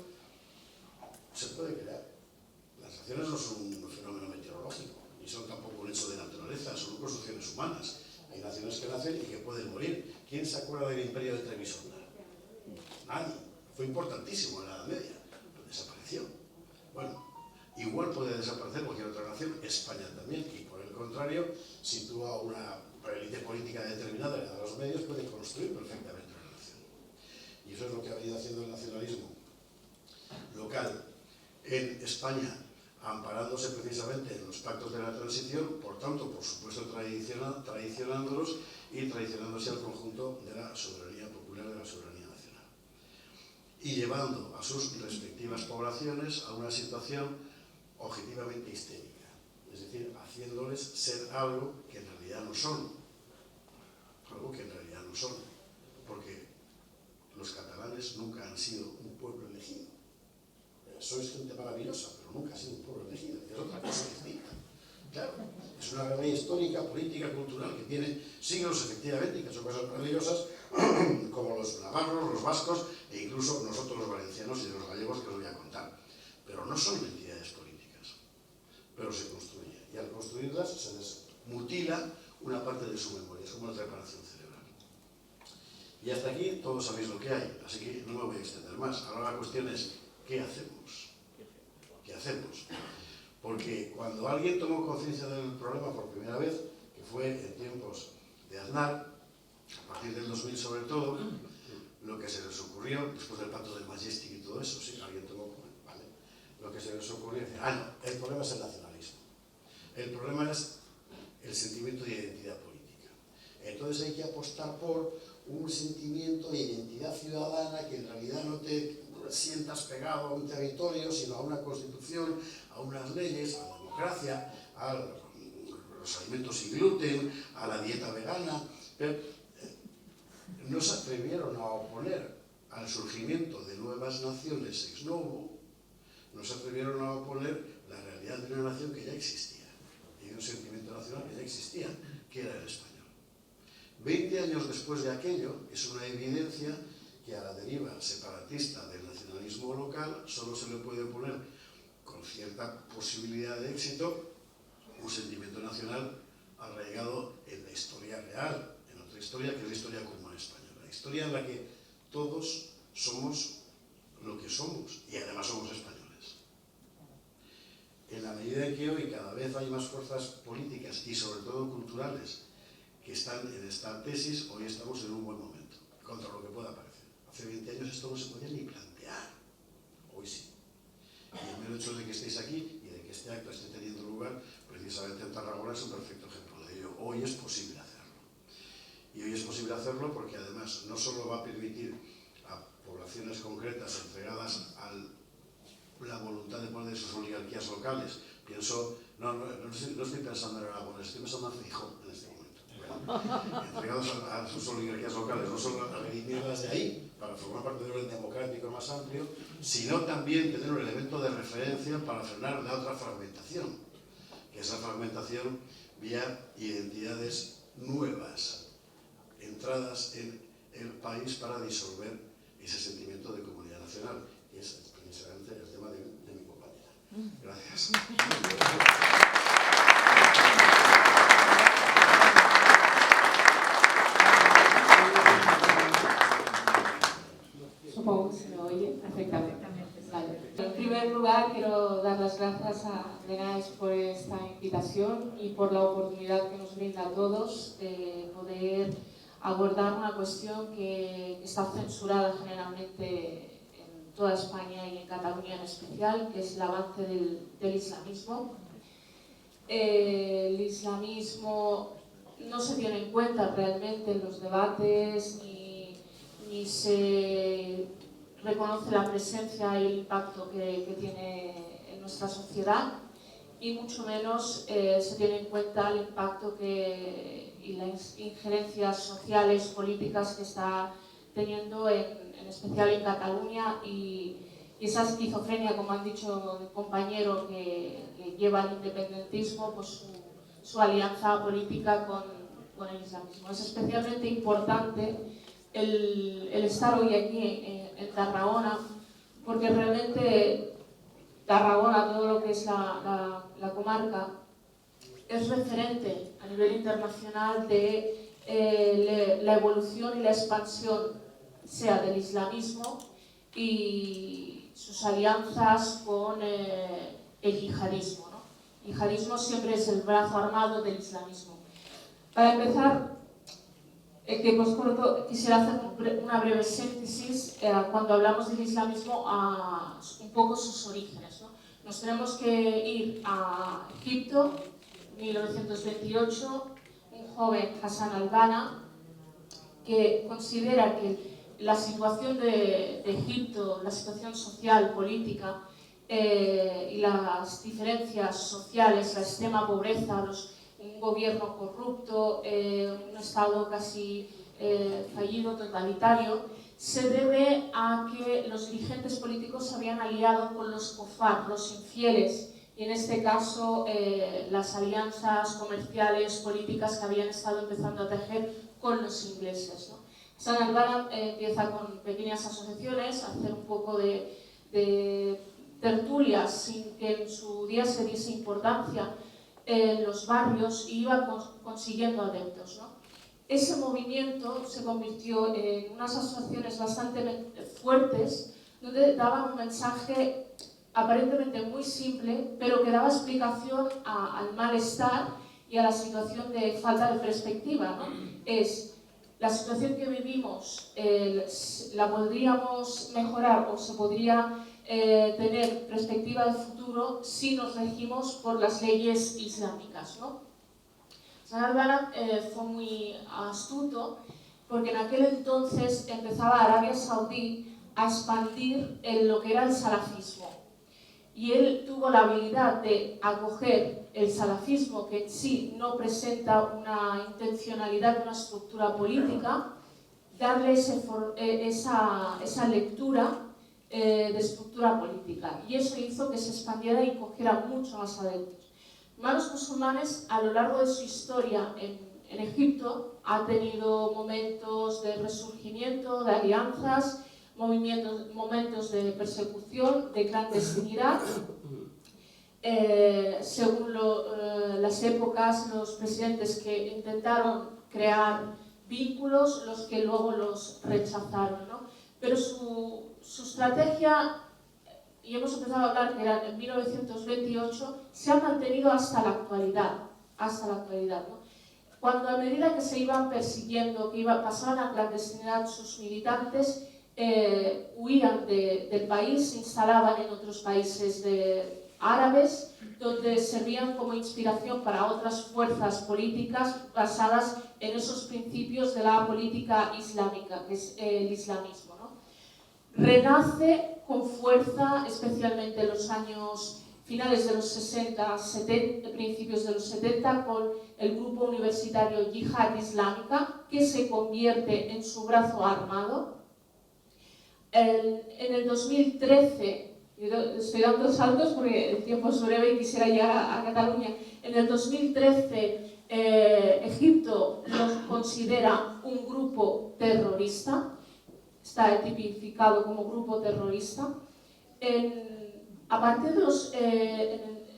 se puede crear. Las naciones no son un fenómeno meteorológico, ni son tampoco un hecho de naturaleza, son construcciones humanas. Hay naciones que nacen y que pueden morir. ¿Quién se acuerda del imperio de Trebisonda? Nadie. Fue importantísimo en la Edad Media, pero desapareció. Bueno, igual puede desaparecer cualquier otra nación, España también, y por el contrario, si tú a una élite política determinada le das los medios, puede construir perfectamente una nación. Y eso es lo que ha venido haciendo el nacionalismo local en España, amparándose precisamente en los pactos de la transición, por tanto, por supuesto, traicionándolos y traicionándose al conjunto de la soberanía popular, de la soberanía nacional. Y llevando a sus respectivas poblaciones a una situación objetivamente histérica, es decir, haciéndoles ser algo que en realidad no son, porque los catalanes nunca han sido un pueblo elegido. Sois gente maravillosa, pero nunca ha sido un pueblo elegido, es otra cosa distinta. Claro, es una realidad histórica, política, cultural, que tiene siglos efectivamente y que son cosas maravillosas, como los navarros, los vascos e incluso nosotros los valencianos y los gallegos, que os voy a contar. Pero no son entidades políticas, pero se construyen. Y al construirlas se les mutila una parte de su memoria, es como una reparación cerebral. Y hasta aquí todos sabéis lo que hay, así que no me voy a extender más. Ahora la cuestión es, ¿qué hacemos? ¿Qué hacemos? Porque cuando alguien tomó conciencia del problema por primera vez, que fue en tiempos de Aznar, a partir del 2000 sobre todo, lo que se les ocurrió, después del pacto del Majestic y todo eso, sí, alguien tomó, vale, lo que se les ocurrió, decir, no, el problema es el nacionalismo. El problema es el sentimiento de identidad política. Entonces hay que apostar por un sentimiento de identidad ciudadana que en realidad no te sientas pegado a un territorio, sino a una constitución, a unas leyes, a la democracia, a los alimentos sin gluten, a la dieta vegana. Pero no se atrevieron a oponer al surgimiento de nuevas naciones ex novo, no se atrevieron a oponer la realidad de una nación que ya existía, y de un sentimiento nacional que ya existía, que era el español. 20 años después de aquello, es una evidencia que a la deriva separatista del nacionalismo local solo se le puede oponer con cierta posibilidad de éxito un sentimiento nacional arraigado en la historia real, en otra historia que es la historia común española, la historia en la que todos somos lo que somos y además somos españoles. En la medida en que hoy cada vez hay más fuerzas políticas y sobre todo culturales que están en esta tesis, hoy estamos en un buen momento, contra lo que pueda parecer. Hace 20 años esto no se podía ni plantear, hoy sí. Y el mero hecho de que estéis aquí y de que este acto esté teniendo lugar precisamente en Tarragona es un perfecto ejemplo de ello. Hoy es posible hacerlo. Y hoy es posible hacerlo porque además no solo va a permitir a poblaciones concretas entregadas a la voluntad de poner sus oligarquías locales, pienso, no estoy pensando en Aragón, estoy pensando en Feijóo en este momento. Entregados a sus oligarquías locales, no solo a redimirlas de ahí, para formar parte de un orden democrático más amplio, sino también tener un elemento de referencia para frenar la otra fragmentación, que es la fragmentación vía identidades nuevas, entradas en el país para disolver ese sentimiento de comunidad nacional, que es precisamente el tema de mi compañera. Gracias. Supongo que se me oye perfectamente. Vale. En primer lugar, quiero dar las gracias a Denaes por esta invitación y por la oportunidad que nos brinda a todos de poder abordar una cuestión que está censurada generalmente en toda España y en Cataluña en especial, que es el avance del islamismo. El islamismo no se tiene en cuenta realmente en los debates ni se reconoce la presencia y el impacto que tiene en nuestra sociedad y mucho menos se tiene en cuenta el impacto y las injerencias sociales, políticas que está teniendo en especial en Cataluña y esa esquizofrenia, como han dicho el compañero, que lleva al independentismo, pues su alianza política con el islamismo. Es especialmente importante el estar hoy aquí en Tarragona, porque realmente Tarragona, todo lo que es la comarca, es referente a nivel internacional de la evolución y la expansión, sea del islamismo y sus alianzas con el yihadismo, ¿no? El yihadismo siempre es el brazo armado del islamismo. Para empezar, quisiera hacer una breve síntesis cuando hablamos del islamismo, un poco sus orígenes, ¿no? Nos tenemos que ir a Egipto, 1928, un joven, Hassan al-Banna, que considera que la situación de Egipto, la situación social, política y las diferencias sociales, la extrema pobreza, un gobierno corrupto, un Estado casi fallido, totalitario, se debe a que los dirigentes políticos se habían aliado con los kofar, los infieles, y en este caso las alianzas comerciales, políticas que habían estado empezando a tejer con los ingleses, ¿no? Hassan al-Banna empieza con pequeñas asociaciones, a hacer un poco de tertulias sin que en su día se diese importancia en los barrios, y iba consiguiendo adeptos, ¿no? Ese movimiento se convirtió en unas asociaciones bastante fuertes, donde daban un mensaje aparentemente muy simple, pero que daba explicación al malestar y a la situación de falta de perspectiva, ¿no? La situación que vivimos, la podríamos mejorar o se podría tener perspectiva de futuro si nos regimos por las leyes islámicas, ¿no? Hassan al-Banna fue muy astuto, porque en aquel entonces empezaba Arabia Saudí a expandir lo que era el salafismo. Y él tuvo la habilidad de acoger el salafismo, que en sí no presenta una intencionalidad, una estructura política, darle esa lectura de estructura política. Y eso hizo que se expandiera y cogiera mucho más adeptos. Hermanos Musulmanes, a lo largo de su historia en Egipto, ha tenido momentos de resurgimiento, de alianzas, momentos de persecución, de clandestinidad. Según las épocas, los presidentes que intentaron crear vínculos, los que luego los rechazaron, ¿no? Pero su estrategia, y hemos empezado a hablar que era en 1928, se ha mantenido hasta la actualidad, ¿no? Cuando a medida que se iban persiguiendo, que pasaban a clandestinidad sus militantes, huían del país, se instalaban en otros países árabes, donde servían como inspiración para otras fuerzas políticas basadas en esos principios de la política islámica, que es el islamismo, ¿no? Renace con fuerza, especialmente en los años finales de los 60, principios de los 70, con el grupo universitario Yihad Islámica, que se convierte en su brazo armado. En el 2013, estoy dando saltos porque el tiempo es breve y quisiera llegar a Cataluña. En el 2013, Egipto lo considera un grupo terrorista, está tipificado como grupo terrorista. A partir de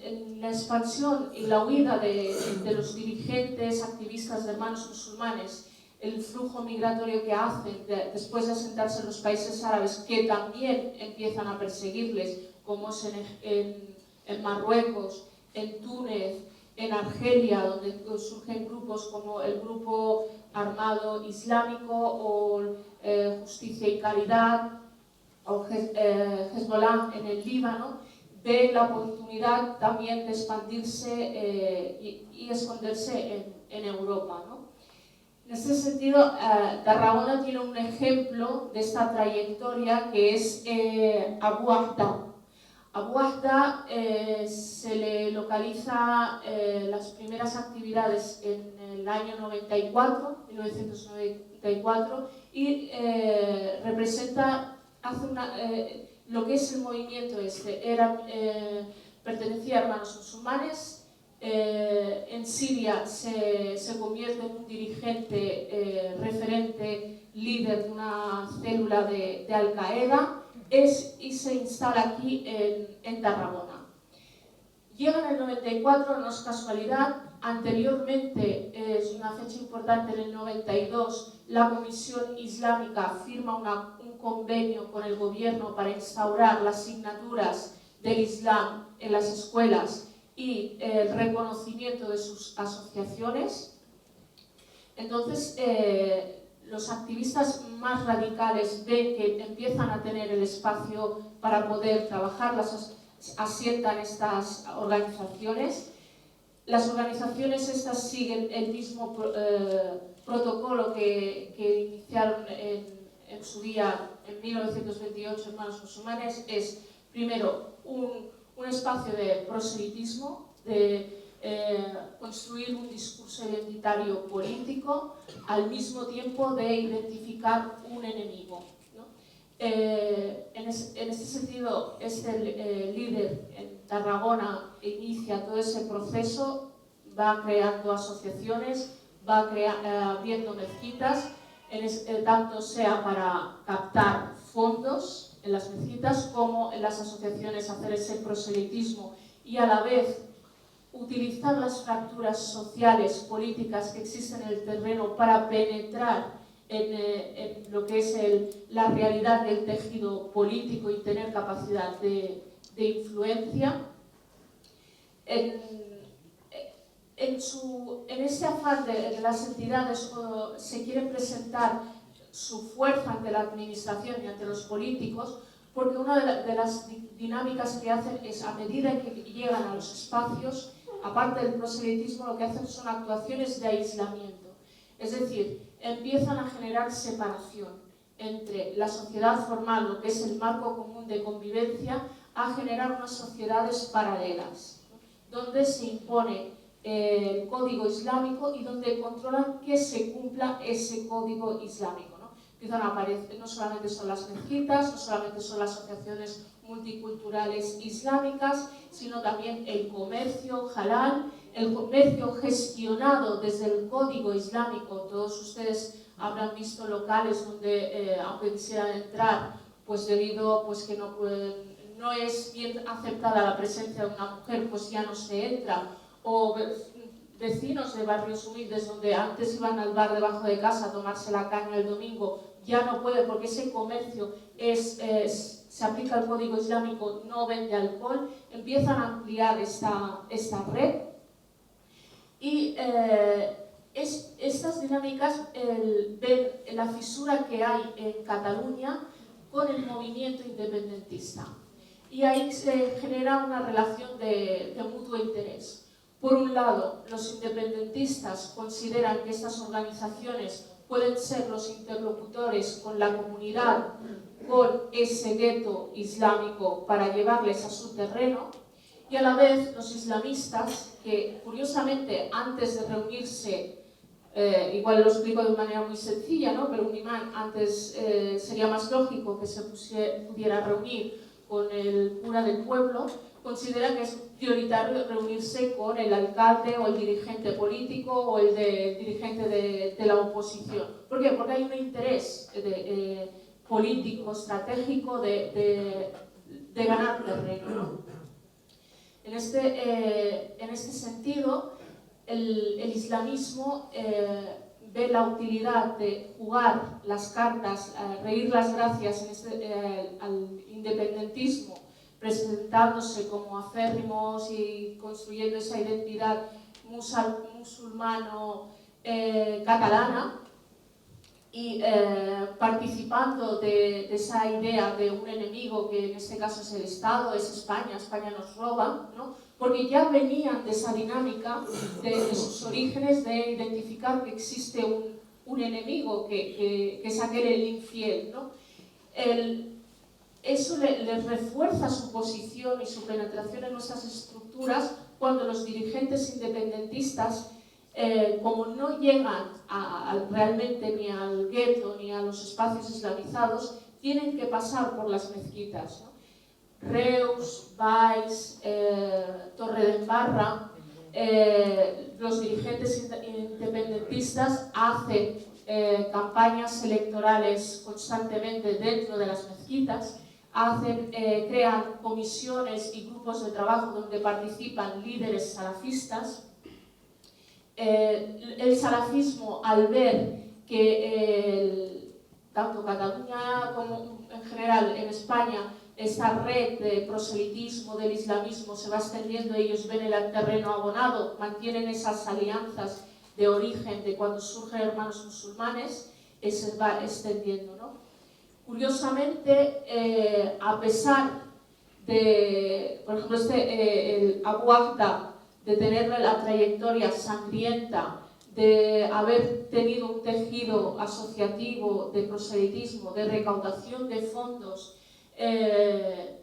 en la expansión y la huida de los dirigentes activistas de Hermanos Musulmanes, el flujo migratorio que hacen después de asentarse en los países árabes, que también empiezan a perseguirles, como es en Marruecos, en Túnez, en Argelia, donde surgen grupos como el Grupo Armado Islámico o Justicia y Caridad, o Hezbollah en el Líbano, ve la oportunidad también de expandirse y esconderse en Europa, ¿no? En este sentido, Tarragona tiene un ejemplo de esta trayectoria, que es Abu Ahda. Abu Ahda se le localiza las primeras actividades en el año 1994, y representa, lo que es el movimiento pertenecía a Hermanos Musulmanes, en Siria se convierte en un dirigente referente, líder de una célula de Al-Qaeda, y se instala aquí en Tarragona. Llega en el 94, no es casualidad. Anteriormente, es una fecha importante, en el 92, la Comisión Islámica firma un convenio con el gobierno para instaurar las asignaturas del Islam en las escuelas y el reconocimiento de sus asociaciones. Entonces, los activistas más radicales ven que empiezan a tener el espacio para poder trabajar, asientan estas organizaciones. Las organizaciones estas siguen el mismo protocolo que iniciaron en su día, en 1928, Hermanos Musulmanes. Es primero un espacio de proselitismo, de construir un discurso identitario político, al mismo tiempo de identificar un enemigo, ¿no? En este sentido, este líder en Tarragona inicia todo ese proceso, va creando asociaciones, va abriendo mezquitas, tanto sea para captar fondos en las mezquitas como en las asociaciones, hacer ese proselitismo y a la vez utilizar las fracturas sociales, políticas que existen en el terreno para penetrar en lo que es la realidad del tejido político y tener capacidad de influencia. En ese afán de las entidades se quiere presentar su fuerza ante la administración y ante los políticos, porque una de las dinámicas que hacen es, a medida que llegan a los espacios, aparte del proselitismo, lo que hacen son actuaciones de aislamiento. Es decir, empiezan a generar separación entre la sociedad formal, lo que es el marco común de convivencia, a generar unas sociedades paralelas, ¿no? Donde se impone el código islámico y donde controlan que se cumpla ese código islámico, ¿no? Empiezan a aparecer, no solamente son las mezquitas, no solamente son las asociaciones multiculturales islámicas, sino también el comercio halal, el comercio gestionado desde el código islámico. Todos ustedes habrán visto locales donde, aunque quisieran entrar, pues debido pues que no es bien aceptada la presencia de una mujer, pues ya no se entra, o vecinos de barrios humildes donde antes iban al bar debajo de casa a tomarse la caña el domingo, ya no puede porque ese comercio se aplica el código islámico, no vende alcohol. Empiezan a ampliar esta red y estas dinámicas ven la fisura que hay en Cataluña con el movimiento independentista, y ahí se genera una relación de mutuo interés. Por un lado, los independentistas consideran que estas organizaciones pueden ser los interlocutores con la comunidad, con ese gueto islámico para llevarles a su terreno, y a la vez los islamistas, que curiosamente antes de reunirse, igual lo explico de manera muy sencilla, ¿no? Pero un imán antes sería más lógico que se pudiera reunir con el cura del pueblo, considera que es prioritario reunirse con el alcalde o el dirigente político o el dirigente de la oposición. ¿Por qué? Porque hay un interés político, estratégico de ganar terreno, ¿no? En este sentido, el islamismo ve la utilidad de jugar las cartas, reír las gracias al independentismo, presentándose como acérrimos y construyendo esa identidad musulmano-catalana, y participando de esa idea de un enemigo que en este caso es el Estado, es España, España nos roba, ¿no? Porque ya venían de esa dinámica de sus orígenes de identificar que existe un enemigo que es aquel el infiel, ¿no? Eso les refuerza su posición y su penetración en nuestras estructuras cuando los dirigentes independentistas, como no llegan realmente ni al gueto ni a los espacios islamizados, tienen que pasar por las mezquitas, ¿no? Reus, Valls, Torredembarra, los dirigentes independentistas hacen campañas electorales constantemente dentro de las mezquitas, crean comisiones y grupos de trabajo donde participan líderes salafistas. El salafismo, al ver que tanto Cataluña como en general en España esta red de proselitismo del islamismo se va extendiendo, ellos ven el terreno abonado, mantienen esas alianzas de origen de cuando surgen hermanos musulmanes, se va extendiendo, ¿no? Curiosamente, a pesar de, por ejemplo, el Abu Aqda, de tener la trayectoria sangrienta, de haber tenido un tejido asociativo de proselitismo, de recaudación de fondos, en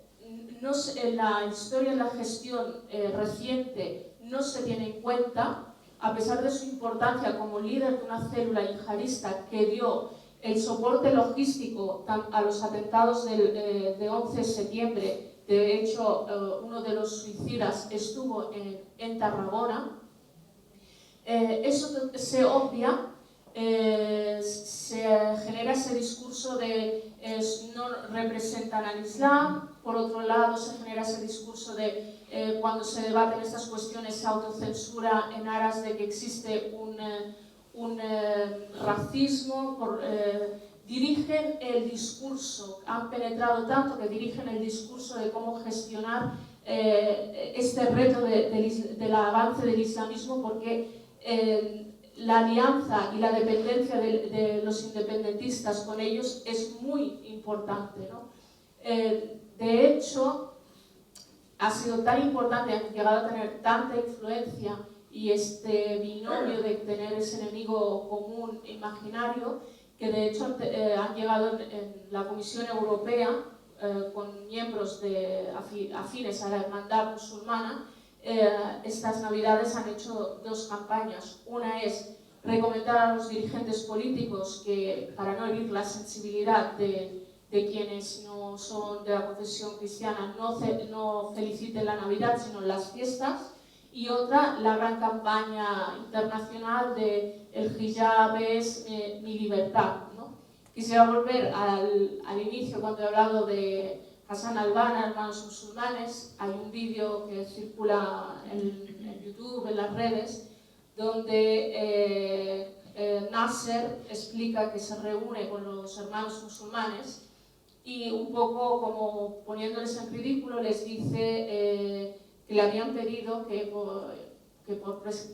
la historia de la gestión reciente no se tiene en cuenta, a pesar de su importancia como líder de una célula yihadista que dio el soporte logístico a los atentados de 11 de septiembre. De hecho, uno de los suicidas estuvo en Tarragona. Eso se obvia, se genera ese discurso de no representan al Islam. Por otro lado, se genera ese discurso de cuando se debaten estas cuestiones se autocensura en aras de que existe un racismo. Dirigen el discurso, han penetrado tanto que dirigen el discurso de cómo gestionar este reto del avance del islamismo, porque la alianza y la dependencia de los independentistas con ellos es muy importante, ¿no? De hecho, ha sido tan importante, han llegado a tener tanta influencia y este binomio de tener ese enemigo común imaginario, que de hecho han llegado en la Comisión Europea con miembros afines a la hermandad musulmana. Estas navidades han hecho dos campañas. Una es recomendar a los dirigentes políticos que, para no herir la sensibilidad de quienes no son de la confesión cristiana, no feliciten la Navidad sino las fiestas. Y otra, la gran campaña internacional de el hijab es mi libertad, ¿no? Quisiera volver al inicio, cuando he hablado de Hassan al-Banna, hermanos musulmanes. Hay un vídeo que circula en YouTube, en las redes, donde Nasser explica que se reúne con los hermanos musulmanes y un poco como poniéndoles en ridículo les dice que le habían pedido que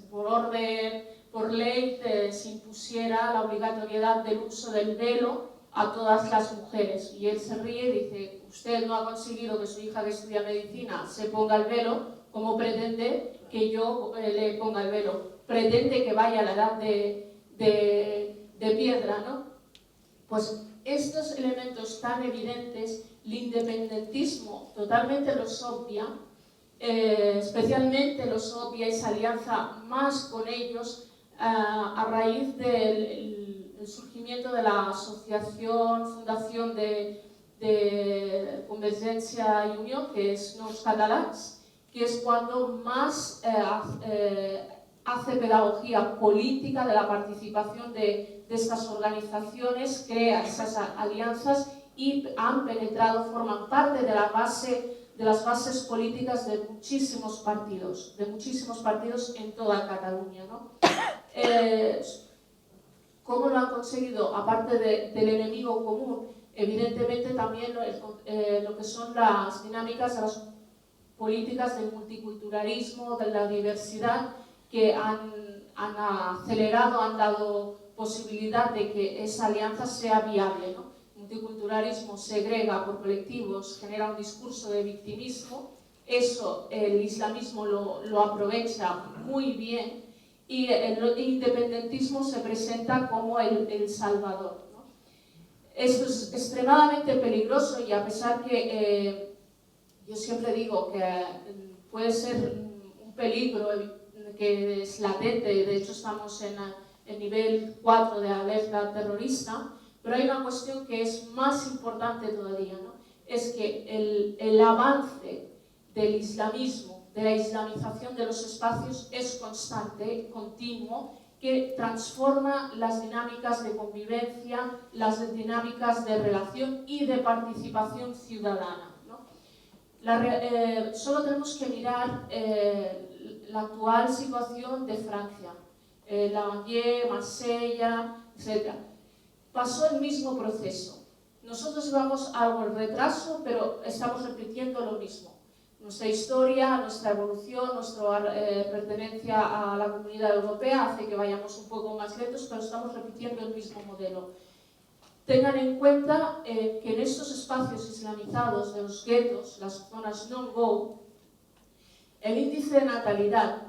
por orden, por ley, se impusiera la obligatoriedad del uso del velo a todas las mujeres. Y él se ríe y dice: usted no ha conseguido que su hija, que estudia medicina, se ponga el velo, ¿cómo pretende que yo le ponga el velo? Pretende que vaya a la edad de piedra, ¿no? Pues estos elementos tan evidentes, el independentismo totalmente los obvia, especialmente los obvia esa alianza más con ellos a raíz del surgimiento de la fundación de Convergencia y Unión, que es Nous Catalans, que es cuando más hace pedagogía política de la participación de estas organizaciones, crea esas alianzas y han penetrado, forman parte de las bases políticas de muchísimos partidos en toda Cataluña, ¿no? ¿Cómo lo han conseguido? Aparte del enemigo común, evidentemente también lo que son las dinámicas de las políticas del multiculturalismo, de la diversidad, que han acelerado, han dado posibilidad de que esa alianza sea viable, ¿no? El multiculturalismo segrega por colectivos, genera un discurso de victimismo, eso el islamismo lo aprovecha muy bien, y el independentismo se presenta como el salvador, ¿no? Esto es extremadamente peligroso, y a pesar que yo siempre digo que puede ser un peligro que es latente, y de hecho estamos en el nivel 4 de alerta terrorista, pero hay una cuestión que es más importante todavía, ¿no? Es que el avance del islamismo de la islamización de los espacios es constante, continuo, que transforma las dinámicas de convivencia, las dinámicas de relación y de participación ciudadana, ¿no? Solo tenemos que mirar la actual situación de Francia, Lavagnier, Marsella, etc. Pasó el mismo proceso. Nosotros llevamos algo en retraso, pero estamos repitiendo lo mismo. Nuestra historia, nuestra evolución, nuestra pertenencia a la comunidad europea hace que vayamos un poco más lentos, pero estamos repitiendo el mismo modelo. Tengan en cuenta que en estos espacios islamizados de los guetos, las zonas no-go, el índice de natalidad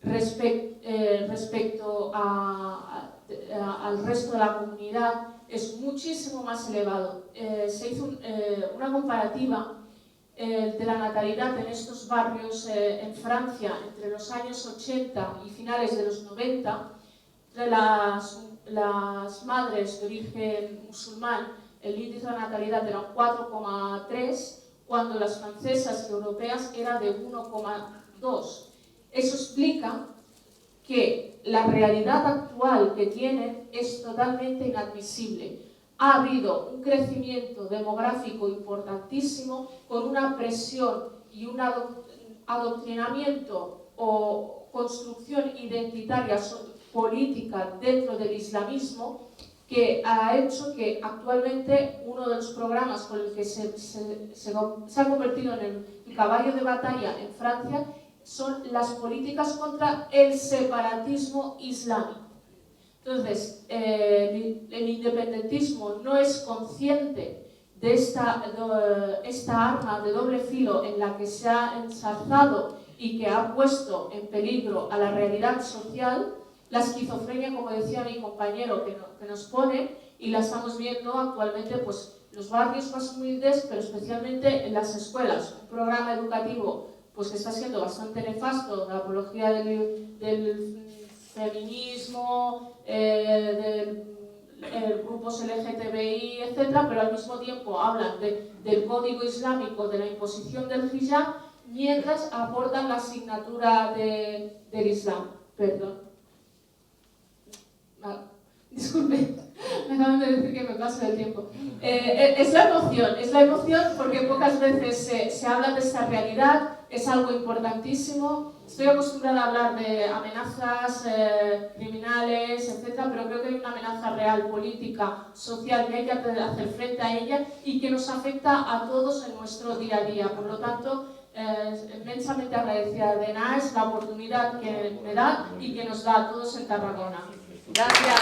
respecto al resto de la comunidad es muchísimo más elevado. Se hizo una comparativa de la natalidad en estos barrios en Francia entre los años 80 y finales de los 90, entre las madres de origen musulmán, el índice de natalidad era 4,3, cuando las francesas y europeas era de 1,2. Eso explica que la realidad actual que tienen es totalmente inadmisible. Ha habido un crecimiento demográfico importantísimo con una presión y un adoctrinamiento o construcción identitaria política dentro del islamismo que ha hecho que actualmente uno de los programas con el que se ha convertido en el caballo de batalla en Francia son las políticas contra el separatismo islámico. Entonces, el independentismo no es consciente de esta arma de doble filo en la que se ha ensalzado y que ha puesto en peligro a la realidad social, la esquizofrenia, como decía mi compañero, que nos pone, y la estamos viendo actualmente pues, los barrios más humildes, pero especialmente en las escuelas. Un programa educativo pues, que está siendo bastante nefasto, la apología del feminismo, grupos LGTBI, etc., pero al mismo tiempo hablan del código islámico, de la imposición del hijab, mientras aportan la asignatura del Islam. Perdón. Disculpe, me acaban de decir que me paso el tiempo. Es la emoción porque pocas veces se habla de esta realidad, es algo importantísimo. Estoy acostumbrada a hablar de amenazas criminales, etcétera, pero creo que hay una amenaza real, política, social, que hay que hacer frente a ella y que nos afecta a todos en nuestro día a día. Por lo tanto, inmensamente agradecida de NAES la oportunidad que me da y que nos da a todos en Tarragona. Gracias.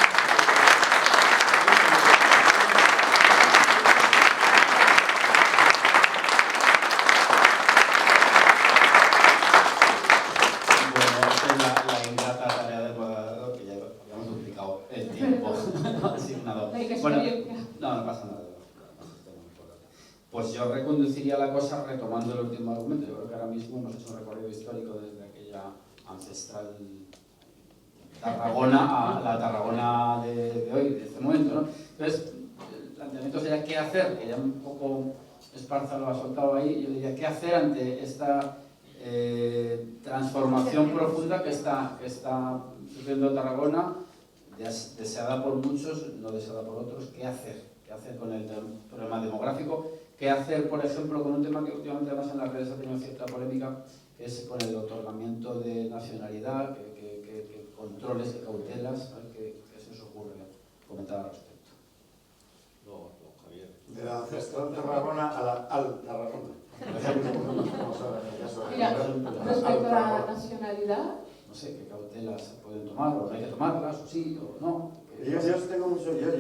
Bueno, no pasa nada. Pues yo reconduciría la cosa retomando el último argumento. Yo creo que ahora mismo hemos hecho un recorrido histórico desde aquella ancestral Tarragona a la Tarragona de hoy, de este momento, ¿no? Entonces, el planteamiento sería qué hacer, que ya un poco Esparza lo ha soltado ahí. Yo diría qué hacer ante esta transformación profunda que está sufriendo Tarragona, deseada por muchos, no deseada por otros. ¿Qué hacer? ¿Qué hacer con el problema demográfico? ¿Qué hacer, por ejemplo, con un tema que últimamente además en las redes ha tenido cierta polémica, que es con el otorgamiento de nacionalidad, que controles, que cautelas? ¿Qué se os ocurre comentar al respecto? No, Javier. De la ancestral Tarragona al Tarragona. Mira, respecto a la nacionalidad, no sé, qué cautelas se pueden tomar, o hay que tomarlas, o sí, o no. Yo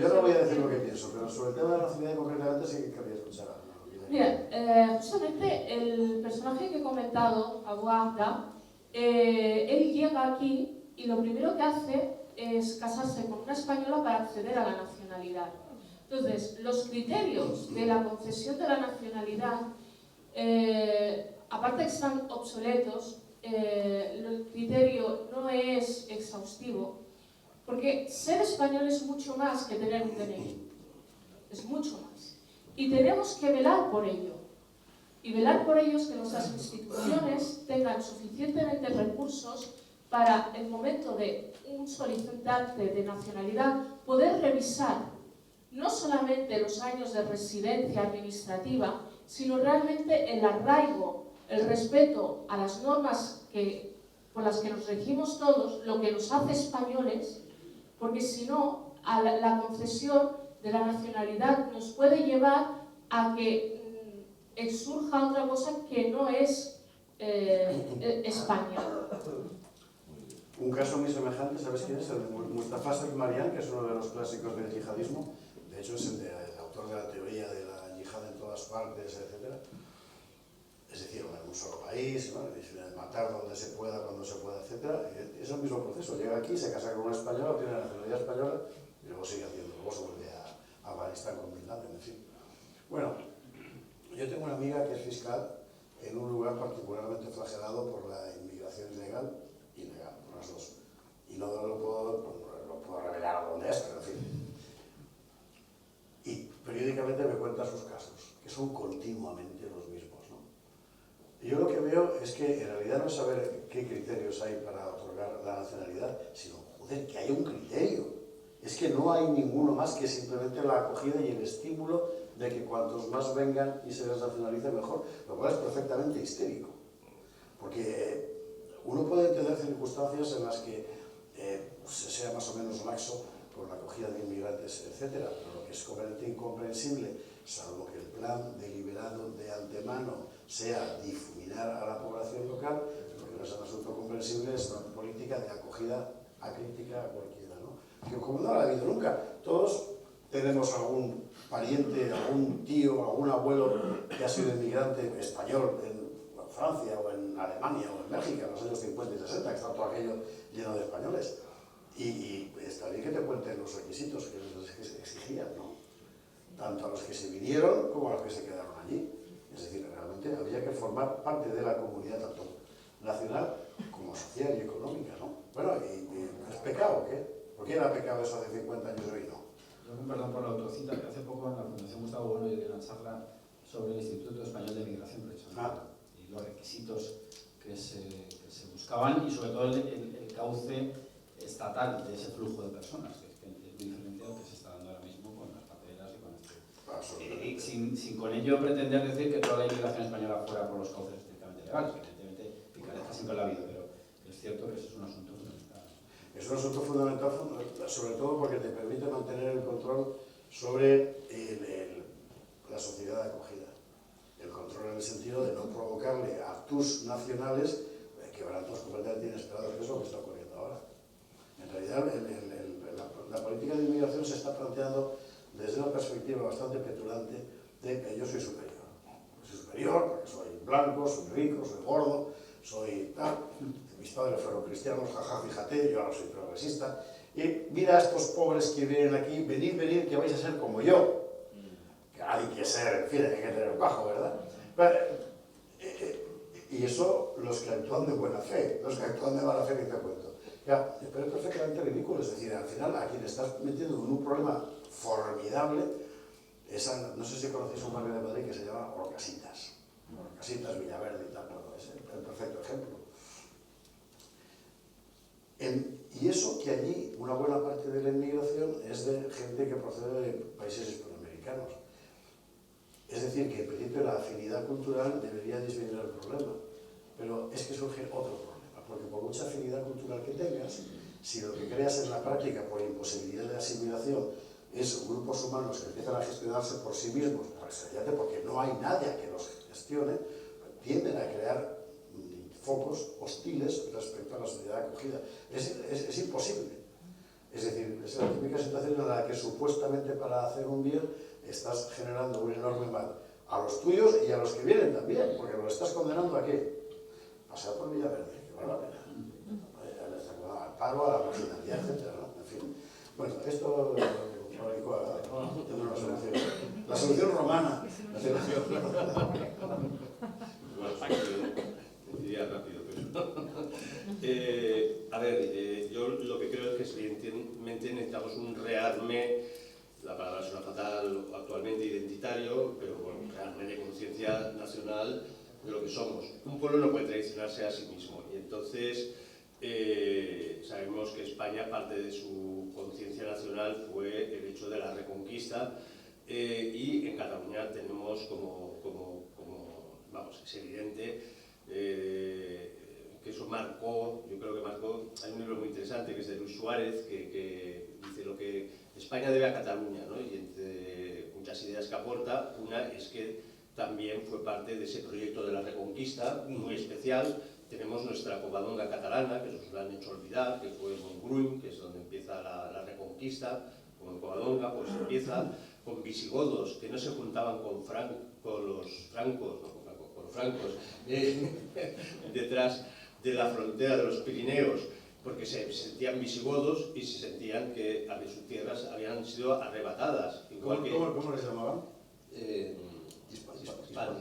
no voy a decir lo que pienso, pero sobre el tema de la nacionalidad concretamente sí que querría escuchar algo. Mira, justamente el personaje que he comentado, Abu Abda, él llega aquí y lo primero que hace es casarse con una española para acceder a la nacionalidad. Entonces, los criterios de la concesión de la nacionalidad, aparte de que están obsoletos, el criterio no es exhaustivo, porque ser español es mucho más que tener un DNI, es mucho más. Y tenemos que velar por ello. y velar por ellos, que nuestras instituciones tengan suficientemente recursos para, en el momento de un solicitante de nacionalidad, poder revisar no solamente los años de residencia administrativa, sino realmente el arraigo, el respeto a las normas por las que nos regimos todos, lo que nos hace españoles, porque si no, la concesión de la nacionalidad nos puede llevar a que surja otra cosa que no es España. Un caso muy semejante, ¿sabes quién es? El de Mustafa Sekmarian, que es uno de los clásicos del yihadismo. De hecho, es el autor de la teoría de la yihad en todas partes, etc. Es decir, en un solo país, ¿no? Matar donde se pueda, cuando se pueda, etc. Es el mismo proceso. Llega aquí, se casa con una española, obtiene la nacionalidad española y luego sigue haciendo. Luego se vuelve a Afganistán con Bin Laden, en fin. Bueno, yo tengo una amiga que es fiscal en un lugar particularmente flagelado por la inmigración ilegal, por las dos. Y no lo puedo revelar dónde es, pero en fin. Y periódicamente me cuenta sus casos, que son continuamente los mismos, ¿no? Y yo lo que veo es que en realidad no es saber qué criterios hay para otorgar la nacionalidad, sino, joder, que hay un criterio. Es que no hay ninguno más que simplemente la acogida y el estímulo de que cuantos más vengan y se les nacionalice mejor, lo cual es perfectamente histérico. Porque uno puede entender circunstancias en las que se sea más o menos laxo por la acogida de inmigrantes, etc. Pero lo que es completamente incomprensible, salvo que el plan deliberado de antemano sea difuminar a la población local, lo que no es un asunto comprensible es una política de acogida acrítica a cualquiera, ¿no? Que como no la ha habido nunca, todos tenemos algún pariente, algún tío, algún abuelo que ha sido inmigrante español en Francia o en Alemania o en México en los años 50 y 60, que está todo aquello lleno de españoles. Y está bien que te cuenten los requisitos que les exigían, ¿no? Tanto a los que se vinieron como a los que se quedaron allí. Es decir, realmente había que formar parte de la comunidad tanto nacional como social y económica, ¿no? Bueno, ¿es pecado o qué? ¿Por qué era pecado eso hace 50 años y hoy no? Yo, perdón por la autocita, que hace poco en la Fundación Gustavo Bueno yo di una charla sobre el Instituto Español de Migración, precisamente, y los requisitos que se buscaban y sobre todo el cauce estatal de ese flujo de personas, que es muy diferente a lo que se está dando ahora mismo con las papeleras y con esto. Sin con ello pretender decir que toda la inmigración española fuera por los cauces estrictamente legales, que evidentemente picaresca siempre la ha habido, pero es cierto que eso es un asunto fundamental. Es un asunto fundamental, sobre todo porque te permite mantener el control sobre la sociedad de acogida. El control en el sentido de no provocarle a tus nacionales quebrantos completamente inesperados, que es lo que está ocurriendo ahora. En realidad, la política de inmigración se está planteando desde una perspectiva bastante petulante de que yo soy superior. Soy superior porque soy blanco, soy rico, soy gordo, soy tal. Mis padres fueron cristianos, jaja, fíjate, yo ahora soy progresista. Y mira a estos pobres que vienen aquí, venid, que vais a ser como yo. Que hay que ser, en fin, hay que tener un bajo, ¿verdad? Y eso los que actúan de buena fe, los que actúan de mala fe, que te cuento. Ya, pero es perfectamente ridículo, es decir, al final a quien estás metiendo en un problema formidable, no sé si conocéis un barrio de Madrid que se llama Orcasitas. Orcasitas, Villaverde y tal, bueno, es el perfecto ejemplo. Y eso que allí una buena parte de la inmigración es de gente que procede de países hispanoamericanos. Es decir, que en principio la afinidad cultural debería disminuir el problema, pero es que surge otro problema, porque por mucha afinidad cultural que tengas, si lo que creas en la práctica por imposibilidad de asimilación es grupos humanos que empiezan a gestionarse por sí mismos, porque no hay nadie que los gestione, tienden a crear focos hostiles respecto a la sociedad acogida. Es imposible. Es decir, es la típica situación en la que supuestamente para hacer un bien estás generando un enorme mal a los tuyos y a los que vienen también, porque lo estás condenando a qué? Pasar por Villaverde, que vale la pena. Al paro, a la marginalidad, etc. ¿no? En fin. Bueno, esto tiene una solución. La solución romana. La solución. Diría rápido, pero... a ver, yo lo que creo es que evidentemente necesitamos un rearme, la palabra suena fatal actualmente, identitario, pero bueno, carne de conciencia nacional de lo que somos. Un pueblo no puede traicionarse a sí mismo, y entonces sabemos que España, parte de su conciencia nacional fue el hecho de la Reconquista, y en Cataluña tenemos vamos, es evidente que eso marcó, yo creo que marcó, hay un libro muy interesante que es de Luis Suárez, que dice lo que España debe a Cataluña, ¿no? Y entre muchas ideas que aporta, una es que también fue parte de ese proyecto de la Reconquista, muy especial. Tenemos nuestra Covadonga catalana, que nos la han hecho olvidar, que fue Montbrun, que es donde empieza la Reconquista. Como Covadonga, pues empieza con visigodos que no se juntaban con los francos, detrás de la frontera de los Pirineos, porque se sentían visigodos y se sentían que sus tierras habían sido arrebatadas. ¿Cómo les llamaban?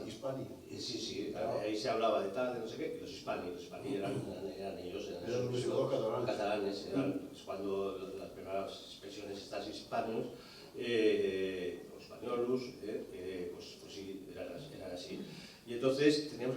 Hispani. Sí, ahí se hablaba de tal, de no sé qué, y los hispani eran ellos. Eran los visigodos catalanes. Es cuando las primeras expresiones estas hispanos, los españolos, pues sí, eran así. Y entonces teníamos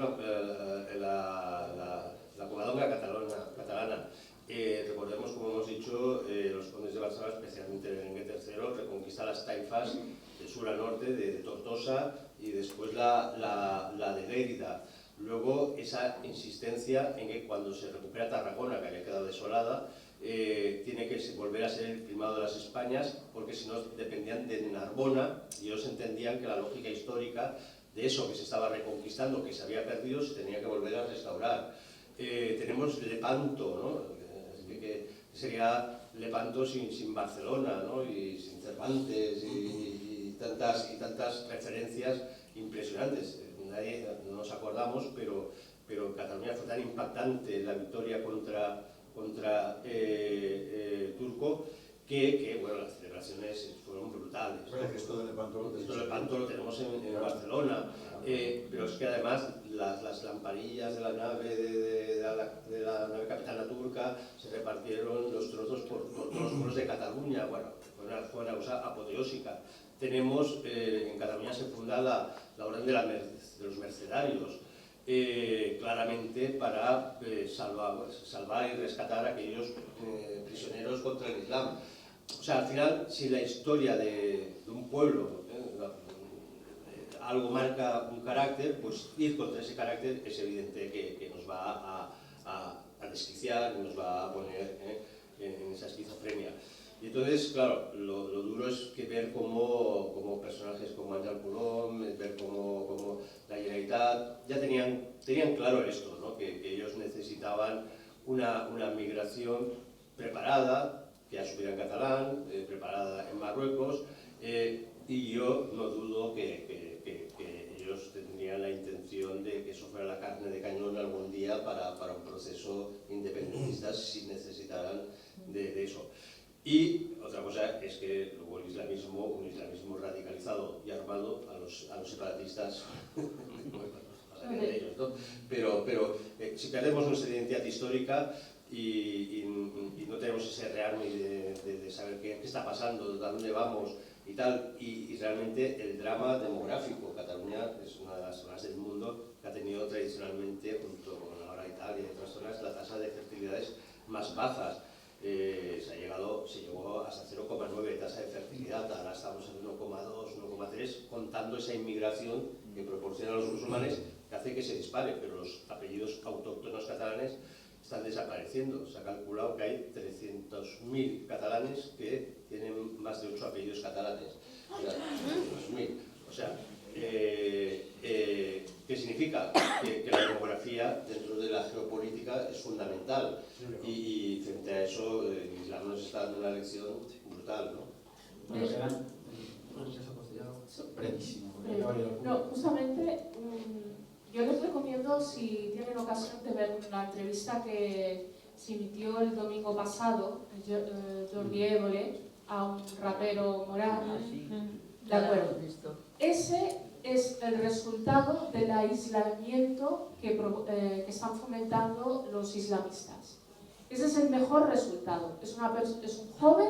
la Covadonga catalana. Recordemos, como hemos dicho, los condes de Barcelona, especialmente Berenguer III, reconquista las taifas de sur a norte, de Tortosa, y después la de Lérida. Luego esa insistencia en que cuando se recupera Tarragona, que había quedado desolada, tiene que volver a ser el primado de las Españas, porque si no dependían de Narbona, y ellos entendían que la lógica histórica de eso que se estaba reconquistando, que se había perdido, se tenía que volver a restaurar. Tenemos Lepanto, ¿no? Que sería Lepanto sin Barcelona, ¿no? Y sin Cervantes, y tantas referencias impresionantes. No nos acordamos, pero Cataluña fue tan impactante la victoria contra Turco que bueno, las celebraciones fueron brutales. Bueno, esto de Lepanto lo tenemos en Barcelona, pero es que además las lamparillas de la nave de la nave capitana turca se repartieron los trozos por todos los pueblos de Cataluña. Bueno, fue una cosa apoteósica. Tenemos, en Cataluña se funda la Orden de los Mercenarios, claramente para salvar y rescatar a aquellos prisioneros contra el Islam. O sea, al final, si la historia de un pueblo algo marca un carácter, pues ir contra ese carácter es evidente que nos va a desquiciar, que nos va a poner en esa esquizofrenia. Y entonces, claro, lo duro es que ver cómo personajes como Ángel Colom, ver cómo la Generalitat ya tenían claro esto, ¿no? Que ellos necesitaban una migración preparada, que ya supiera en catalán, preparada en Marruecos, y yo no dudo que ellos tendrían la intención de que eso fuera la carne de cañón algún día para un proceso independentista si necesitaran de eso. Y otra cosa es que luego un islamismo radicalizado y armado a los separatistas, de ellos, ¿no? Pero si perdemos nuestra identidad histórica y no tenemos ese rearme de saber qué está pasando, de dónde vamos y tal, y realmente el drama demográfico. Cataluña es una de las zonas del mundo que ha tenido tradicionalmente, junto con ahora Italia y otras zonas, la tasa de fertilidades más bajas. Se llegó hasta 0,9 tasa de fertilidad, ahora estamos en 1,2, 1,3, contando esa inmigración que proporcionan los musulmanes, que hace que se dispare, pero los apellidos autóctonos catalanes están desapareciendo. Se ha calculado que hay 300.000 catalanes que tienen más de 8 apellidos catalanes. O sea, 300.000. O sea, ¿qué significa? Que la demografía dentro de la geopolítica es fundamental, y frente a eso el Islam nos está dando una lección brutal, ¿no? Bueno, serán brevísimo. No, justamente yo les recomiendo, si tienen ocasión, de ver una entrevista que se emitió el domingo pasado, Jordi Évole, a un rapero moral. De acuerdo. Ese es el resultado del aislamiento que están fomentando los islamistas. Ese es el mejor resultado. Es un joven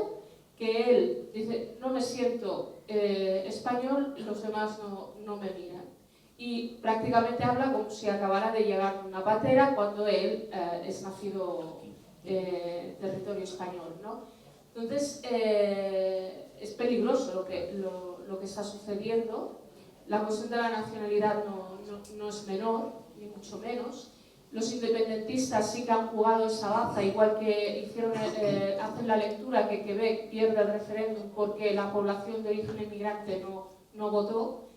que él dice: no me siento español, los demás no me miran. y prácticamente habla como si acabara de llegar una patera cuando él es nacido en territorio español, ¿no? Entonces, es peligroso lo que está sucediendo. La cuestión de la nacionalidad no es menor, ni mucho menos. Los independentistas sí que han jugado esa baza, igual que hacen la lectura que Quebec pierde el referéndum porque la población de origen inmigrante no votó.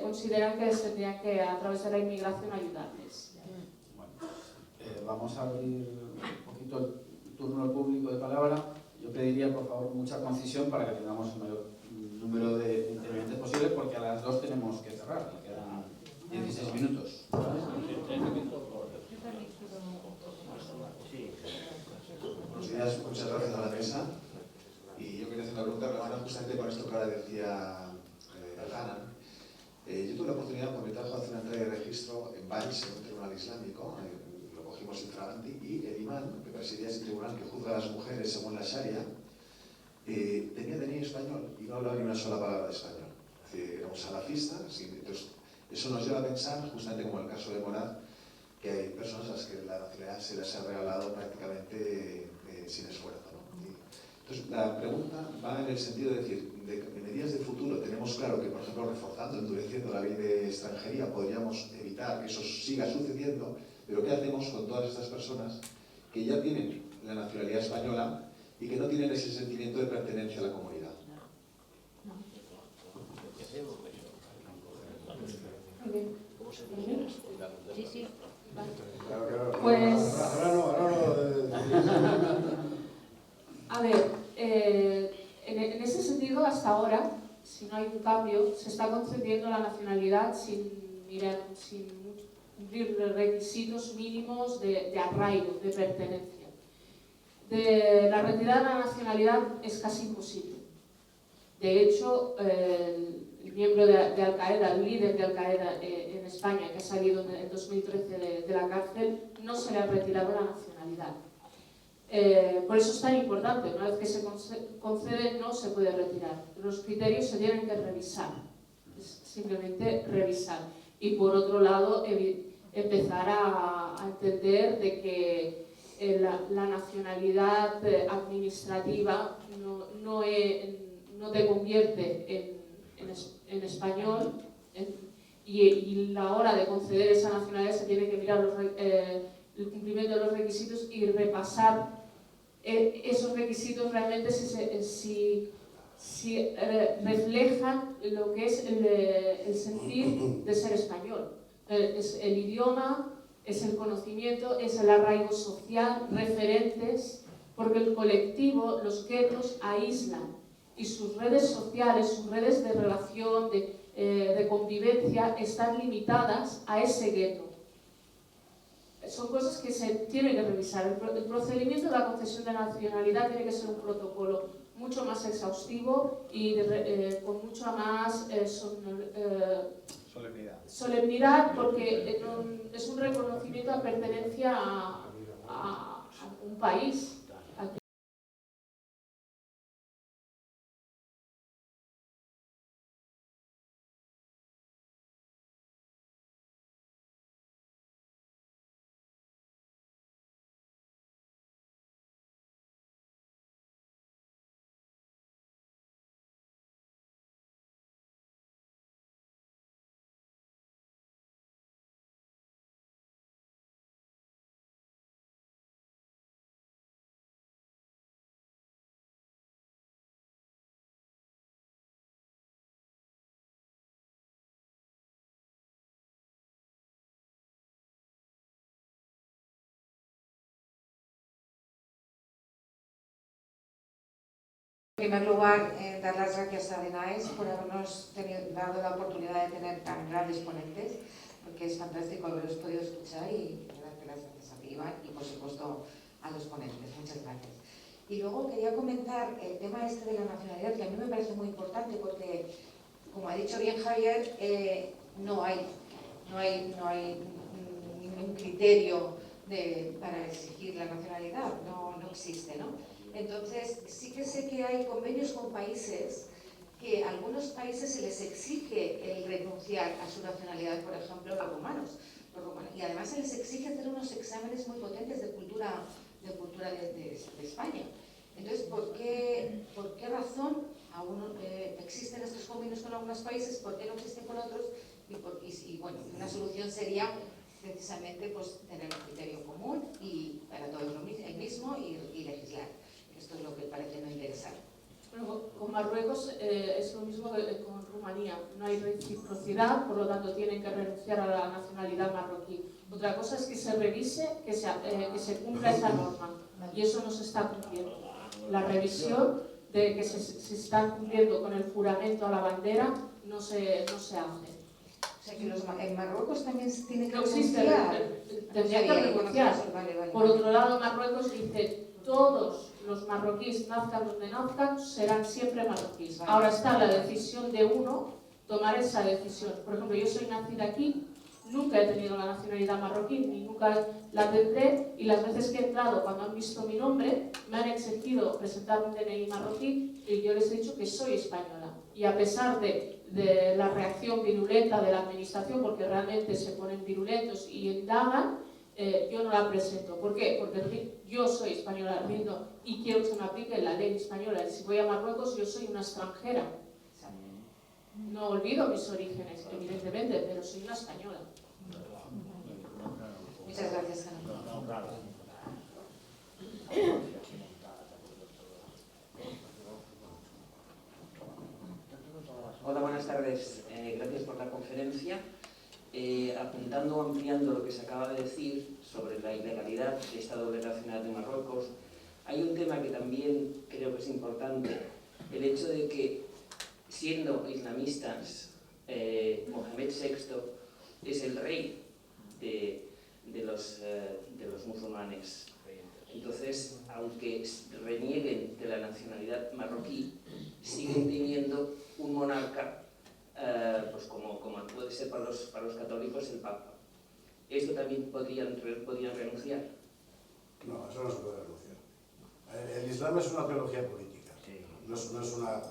Consideran que les tendrían que, a través de la inmigración, ayudarles. Bueno, vamos a abrir un poquito el turno al público de palabra. Yo pediría, por favor, mucha concisión para que tengamos el mayor número de intervenientes posible, porque a las 2 tenemos que cerrar, y quedan 16 minutos. Muchas gracias a la mesa. Y yo quería hacer una pregunta relacionada justamente con esto que ahora decía Hanan. Yo tuve la oportunidad, por mi trabajo, de hacer una entrega de registro en Valls, en un tribunal islámico, lo cogimos infraganti, y el imán que presidía ese tribunal que juzga a las mujeres según la Sharia, tenía DNI español y no hablaba ni una sola palabra de español. Es decir, era un salafista. Entonces, eso nos lleva a pensar, justamente como en el caso de Morad, que hay personas a las que la nacionalidad se les ha regalado prácticamente sin esfuerzo, ¿no? Entonces, la pregunta va en el sentido de decir, en medidas de futuro tenemos claro que, por ejemplo, reforzando, endureciendo la ley de extranjería, podríamos evitar que eso siga sucediendo, pero ¿qué hacemos con todas estas personas que ya tienen la nacionalidad española y que no tienen ese sentimiento de pertenencia a la comunidad? Sí, sí. Pues, a ver, en ese sentido, hasta ahora, si no hay un cambio, se está concediendo la nacionalidad sin cumplir requisitos mínimos de arraigo, de pertenencia. La retirada de la nacionalidad es casi imposible. De hecho, el miembro de Al-Qaeda, el líder de Al-Qaeda en España, que ha salido en 2013 de la cárcel, no se le ha retirado la nacionalidad. Por eso es tan importante, una vez que se concede no se puede retirar. Los criterios se tienen que revisar, es simplemente revisar. Y por otro lado, empezar a entender de que la nacionalidad administrativa no te convierte en español, y la hora de conceder esa nacionalidad se tiene que mirar el cumplimiento de los requisitos y repasar esos requisitos realmente si reflejan lo que es el sentir de ser español. Es el idioma, es el conocimiento, es el arraigo social, referentes, porque el colectivo, los guetos, aíslan, y sus redes sociales, sus redes de relación, de convivencia, están limitadas a ese gueto. Son cosas que se tienen que revisar. El procedimiento de la concesión de nacionalidad tiene que ser un protocolo mucho más exhaustivo y con mucha más solemnidad, porque es un reconocimiento a pertenencia a un país. En primer lugar, dar las gracias a DNAES por habernos dado la oportunidad de tener tan grandes ponentes, porque es fantástico haberlos podido escuchar, y darte las gracias a ti, Iván, y por supuesto a los ponentes. Muchas gracias. Y luego quería comentar el tema de la nacionalidad, que a mí me parece muy importante porque, como ha dicho bien Javier, no hay ningún criterio para exigir la nacionalidad, no existe, ¿no? Entonces, sí que sé que hay convenios con países que a algunos países se les exige el renunciar a su nacionalidad, por ejemplo, los rumanos. Y además se les exige hacer unos exámenes muy potentes de cultura de España. Entonces, ¿por qué razón aún existen estos convenios con algunos países? ¿Por qué no existen con otros? Y bueno, una solución sería precisamente pues, tener un criterio común y para todos el mismo y legislar. Esto es lo que parece no interesar. Bueno, con Marruecos es lo mismo que con Rumanía. No hay reciprocidad, por lo tanto tienen que renunciar a la nacionalidad marroquí. Otra cosa es que se revise, que se cumpla esa norma. Y eso no se está cumpliendo. La revisión de que se están cumpliendo con el juramento a la bandera no se hace. O sea que en Marruecos también se tiene que No existe, renunciar. tendría que renunciar. Vale. Por otro lado, Marruecos dice, todos los marroquíes, nazcan donde nazcan, serán siempre marroquíes. Vale. Ahora está la decisión de uno tomar esa decisión. Por ejemplo, yo soy nacida aquí, nunca he tenido la nacionalidad marroquí, ni nunca la tendré, y las veces que he entrado, cuando han visto mi nombre, me han exigido presentar un DNI marroquí y yo les he dicho que soy española. Y a pesar de la reacción virulenta de la administración, porque realmente se ponen virulentos y indagan, yo no la presento. ¿Por qué? Porque yo soy española rindo y quiero que se me aplique la ley española. Y si voy a Marruecos, yo soy una extranjera. No olvido mis orígenes, evidentemente, pero soy una española. Muchas gracias, Ana. Hola, buenas tardes. Gracias por la conferencia. Apuntando o ampliando lo que se acaba de decir sobre la ilegalidad de esta doble nacionalidad de Marruecos, hay un tema que también creo que es importante, el hecho de que, siendo islamistas, Mohamed VI es el rey de los musulmanes. Entonces, aunque renieguen de la nacionalidad marroquí, siguen teniendo un monarca, pues como puede ser para los católicos el Papa. ¿Esto también podrían renunciar? No, eso no se puede renunciar. El Islam es una teología política, no es una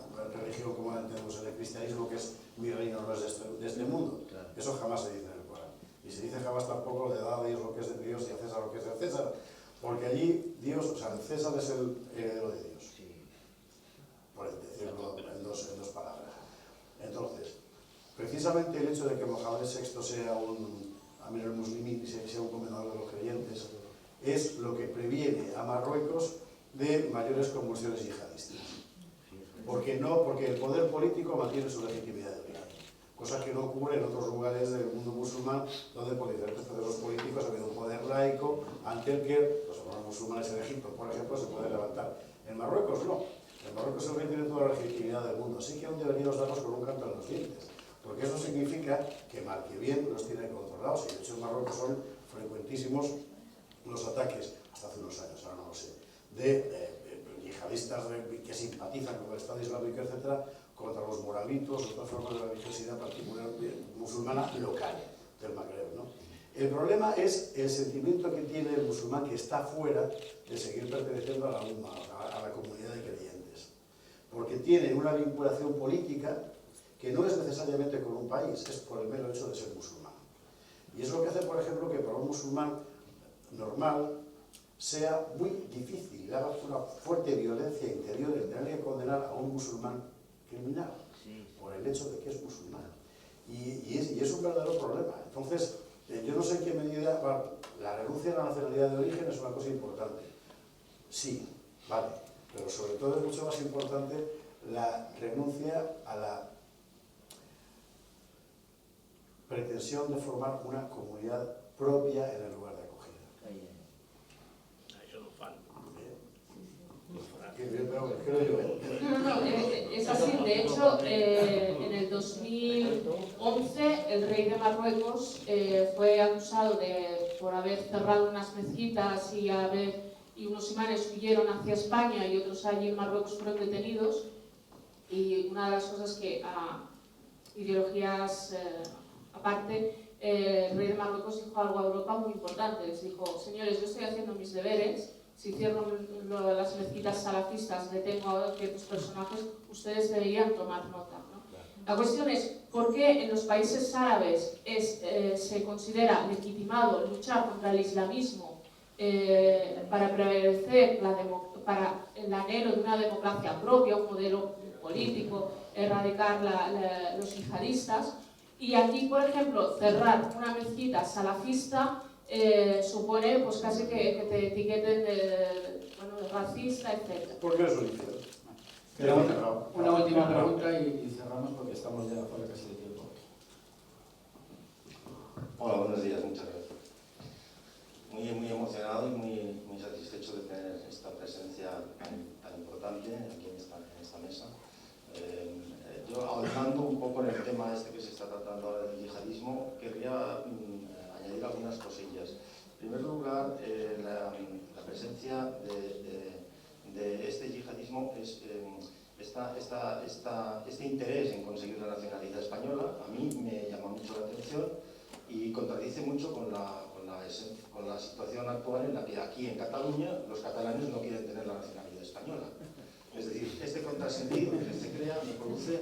religión como la entendemos en el cristianismo, que es mi reino no es de este mundo. Eso jamás se dice en el Corán. Y se dice jamás tampoco de dar a Dios lo que es de Dios y a César lo que es de César, porque allí Dios, o sea, el César es el heredero de Dios, por decirlo en dos palabras. Entonces, precisamente el hecho de que Mohamed VI sea un Amir al-Muslimin y sea un comendador de los creyentes es lo que previene a Marruecos de mayores convulsiones yihadistas. Porque el poder político mantiene su legitimidad de origen, cosa que no ocurre en otros lugares del mundo musulmán, donde por diferentes procesos políticos ha habido un poder laico ante el que los hermanos musulmanes en Egipto, por ejemplo, se pueden levantar. En Marruecos no. En Marruecos el rey tiene toda la legitimidad del mundo. Así que aún deberíamos darnos con un canto en los dientes, porque eso significa que mal que bien los tiene controlados. Y de hecho en Marruecos son frecuentísimos los ataques, hasta hace unos años, ahora no lo sé, de yihadistas que simpatizan con el Estado Islámico, etc., contra los moravitos, otras formas de religiosidad particular musulmana local del Magreb, ¿no? El problema es el sentimiento que tiene el musulmán que está fuera de seguir perteneciendo a la umma, a la comunidad de creyentes, porque tiene una vinculación política que no es necesariamente con un país, es por el mero hecho de ser musulmán. Y es lo que hace, por ejemplo, que para un musulmán normal sea muy difícil, haga una fuerte violencia interior el tener que condenar a un musulmán criminal por el hecho de que es musulmán. Y es un verdadero problema. Entonces, yo no sé en qué medida la renuncia a la nacionalidad de origen es una cosa importante. Sí, vale, pero sobre todo es mucho más importante la renuncia a la pretensión de formar una comunidad propia en el lugar de acogida. Això no ho fan. No, es así. De hecho, en el 2011 el rey de Marruecos fue acusado por haber cerrado unas mezquitas y unos imanes huyeron hacia España y otros allí en Marruecos fueron detenidos. Y una de las cosas que, ideologías aparte, el rey de Marruecos dijo algo a Europa muy importante. Les dijo: señores, yo estoy haciendo mis deberes, si cierro las mezquitas salafistas, detengo a ciertos personajes, ustedes deberían tomar nota, ¿no? La cuestión es, ¿por qué en los países árabes se considera legitimado luchar contra el islamismo para prevalecer para el anhelo de una democracia propia, un modelo político, erradicar los yihadistas? Y aquí, por ejemplo, cerrar una mezquita salafista supone pues casi que te etiqueten de racista, etc. Porque es un infierno. Una última pregunta y cerramos porque estamos ya fuera casi de tiempo. Hola, buenos días, muchas gracias. Muy emocionado y muy satisfecho de tener esta presencia tan importante aquí en esta mesa. Yo, avanzando un poco en el tema este que se está tratando ahora del yihadismo, querría añadir algunas cosillas. En primer lugar, la presencia de este yihadismo es este interés en conseguir la nacionalidad española. A mí me llama mucho la atención y contradice mucho con la situación actual en la que aquí en Cataluña los catalanes no quieren tener la nacionalidad española. Es decir, este contrasentido que se crea me produce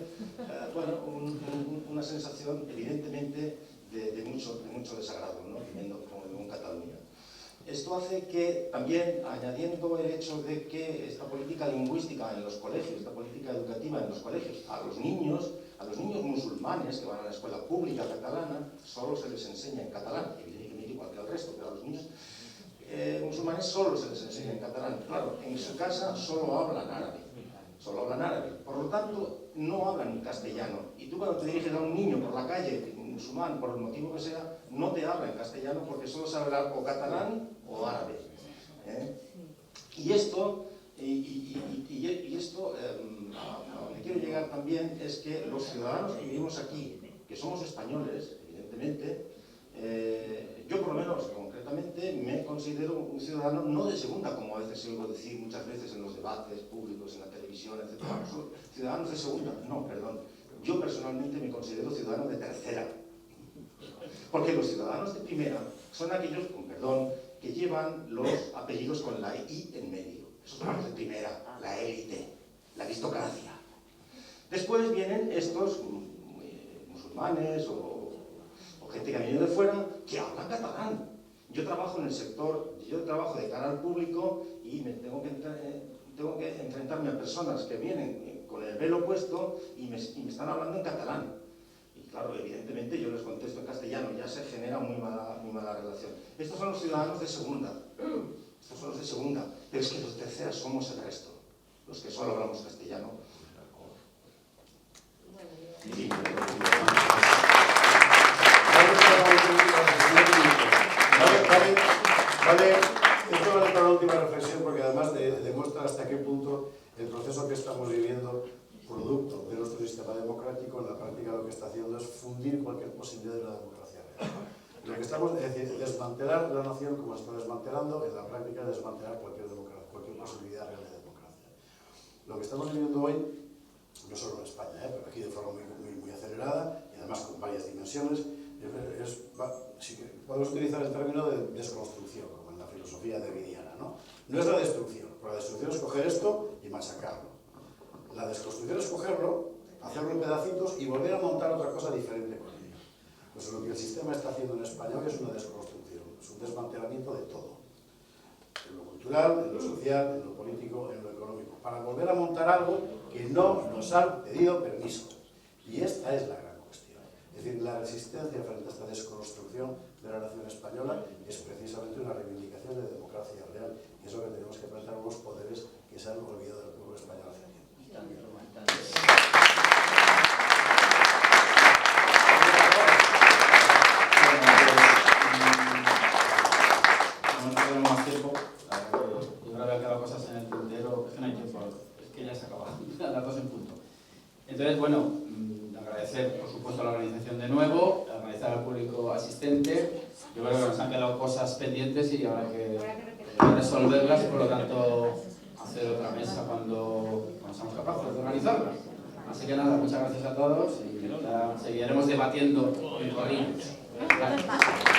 una sensación evidentemente de mucho desagrado, ¿no? Viviendo como en Cataluña. Esto hace que también, añadiendo el hecho de que esta política lingüística en los colegios, esta política educativa en los colegios, a los niños musulmanes que van a la escuela pública catalana, solo se les enseña en catalán, evidentemente igual que al resto, pero a los niños musulmanes solo se les enseña en catalán. Claro, en su casa solo hablan árabe. Por lo tanto, no hablan castellano. Y tú cuando te diriges a un niño por la calle, musulmán, por el motivo que sea, no te habla en castellano porque solo sabe hablar o catalán o árabe. Y esto, a donde quiero llegar también es que los ciudadanos que vivimos aquí, que somos españoles, evidentemente, yo por lo menos concretamente me considero un ciudadano no de segunda, como a veces se oigo decir muchas veces en los debates públicos, en la televisión, etc. Ciudadanos de segunda, no, perdón. Yo personalmente me considero ciudadano de tercera. Porque los ciudadanos de primera son aquellos, con perdón, que llevan los apellidos con la I en medio. Esos son los de primera, la élite, la aristocracia. Después vienen estos musulmanes o gente que ha venido de fuera que hablan catalán. Yo trabajo en el sector, yo trabajo de cara al público y me tengo que enfrentarme a personas que vienen con el velo puesto y me están hablando en catalán. Y claro, evidentemente yo les contesto en castellano, ya se genera muy mala relación. Estos son los ciudadanos de segunda. Estos son los de segunda. Pero es que los terceras somos el resto. Los que solo hablamos castellano. Esto vale para la última reflexión porque además demuestra hasta qué punto el proceso que estamos viviendo, producto de nuestro sistema democrático, en la práctica lo que está haciendo es fundir cualquier posibilidad de una democracia real. Lo que estamos, es decir, desmantelar la nación como se está desmantelando, en la práctica desmantelar cualquier posibilidad real de democracia. Lo que estamos viviendo hoy, no solo en España, pero aquí de forma muy acelerada y además con varias dimensiones, podemos utilizar el término de desconstrucción, como en la filosofía davidiana, ¿no? No es la destrucción, porque la destrucción es coger esto y machacarlo. La desconstrucción es cogerlo, hacerlo en pedacitos y volver a montar otra cosa diferente con ello. Pues lo que el sistema está haciendo en España hoy es una desconstrucción, es un desmantelamiento de todo. En lo cultural, en lo social, en lo político, en lo económico, para volver a montar algo que no nos han pedido permiso. Y esta es la gran cuestión. Es decir, la resistencia frente a esta desconstrucción de la nación española es precisamente una reivindicación de democracia real. Y es lo que tenemos que plantear a unos poderes que se han olvidado del pueblo español hace tiempo. No tenemos más tiempo. Yo creo que han quedado cosas en el tintero. Es que no hay tiempo, es que ya se acaba. Las 2 en punto. Entonces, bueno, agradecer por supuesto a la organización de nuevo, agradecer al público asistente. Yo creo que nos han quedado cosas pendientes y habrá que resolverlas, por lo tanto hacer otra mesa cuando seamos capaces de organizarlas. Así que nada, muchas gracias a todos y ya seguiremos debatiendo en corrillos. Gracias.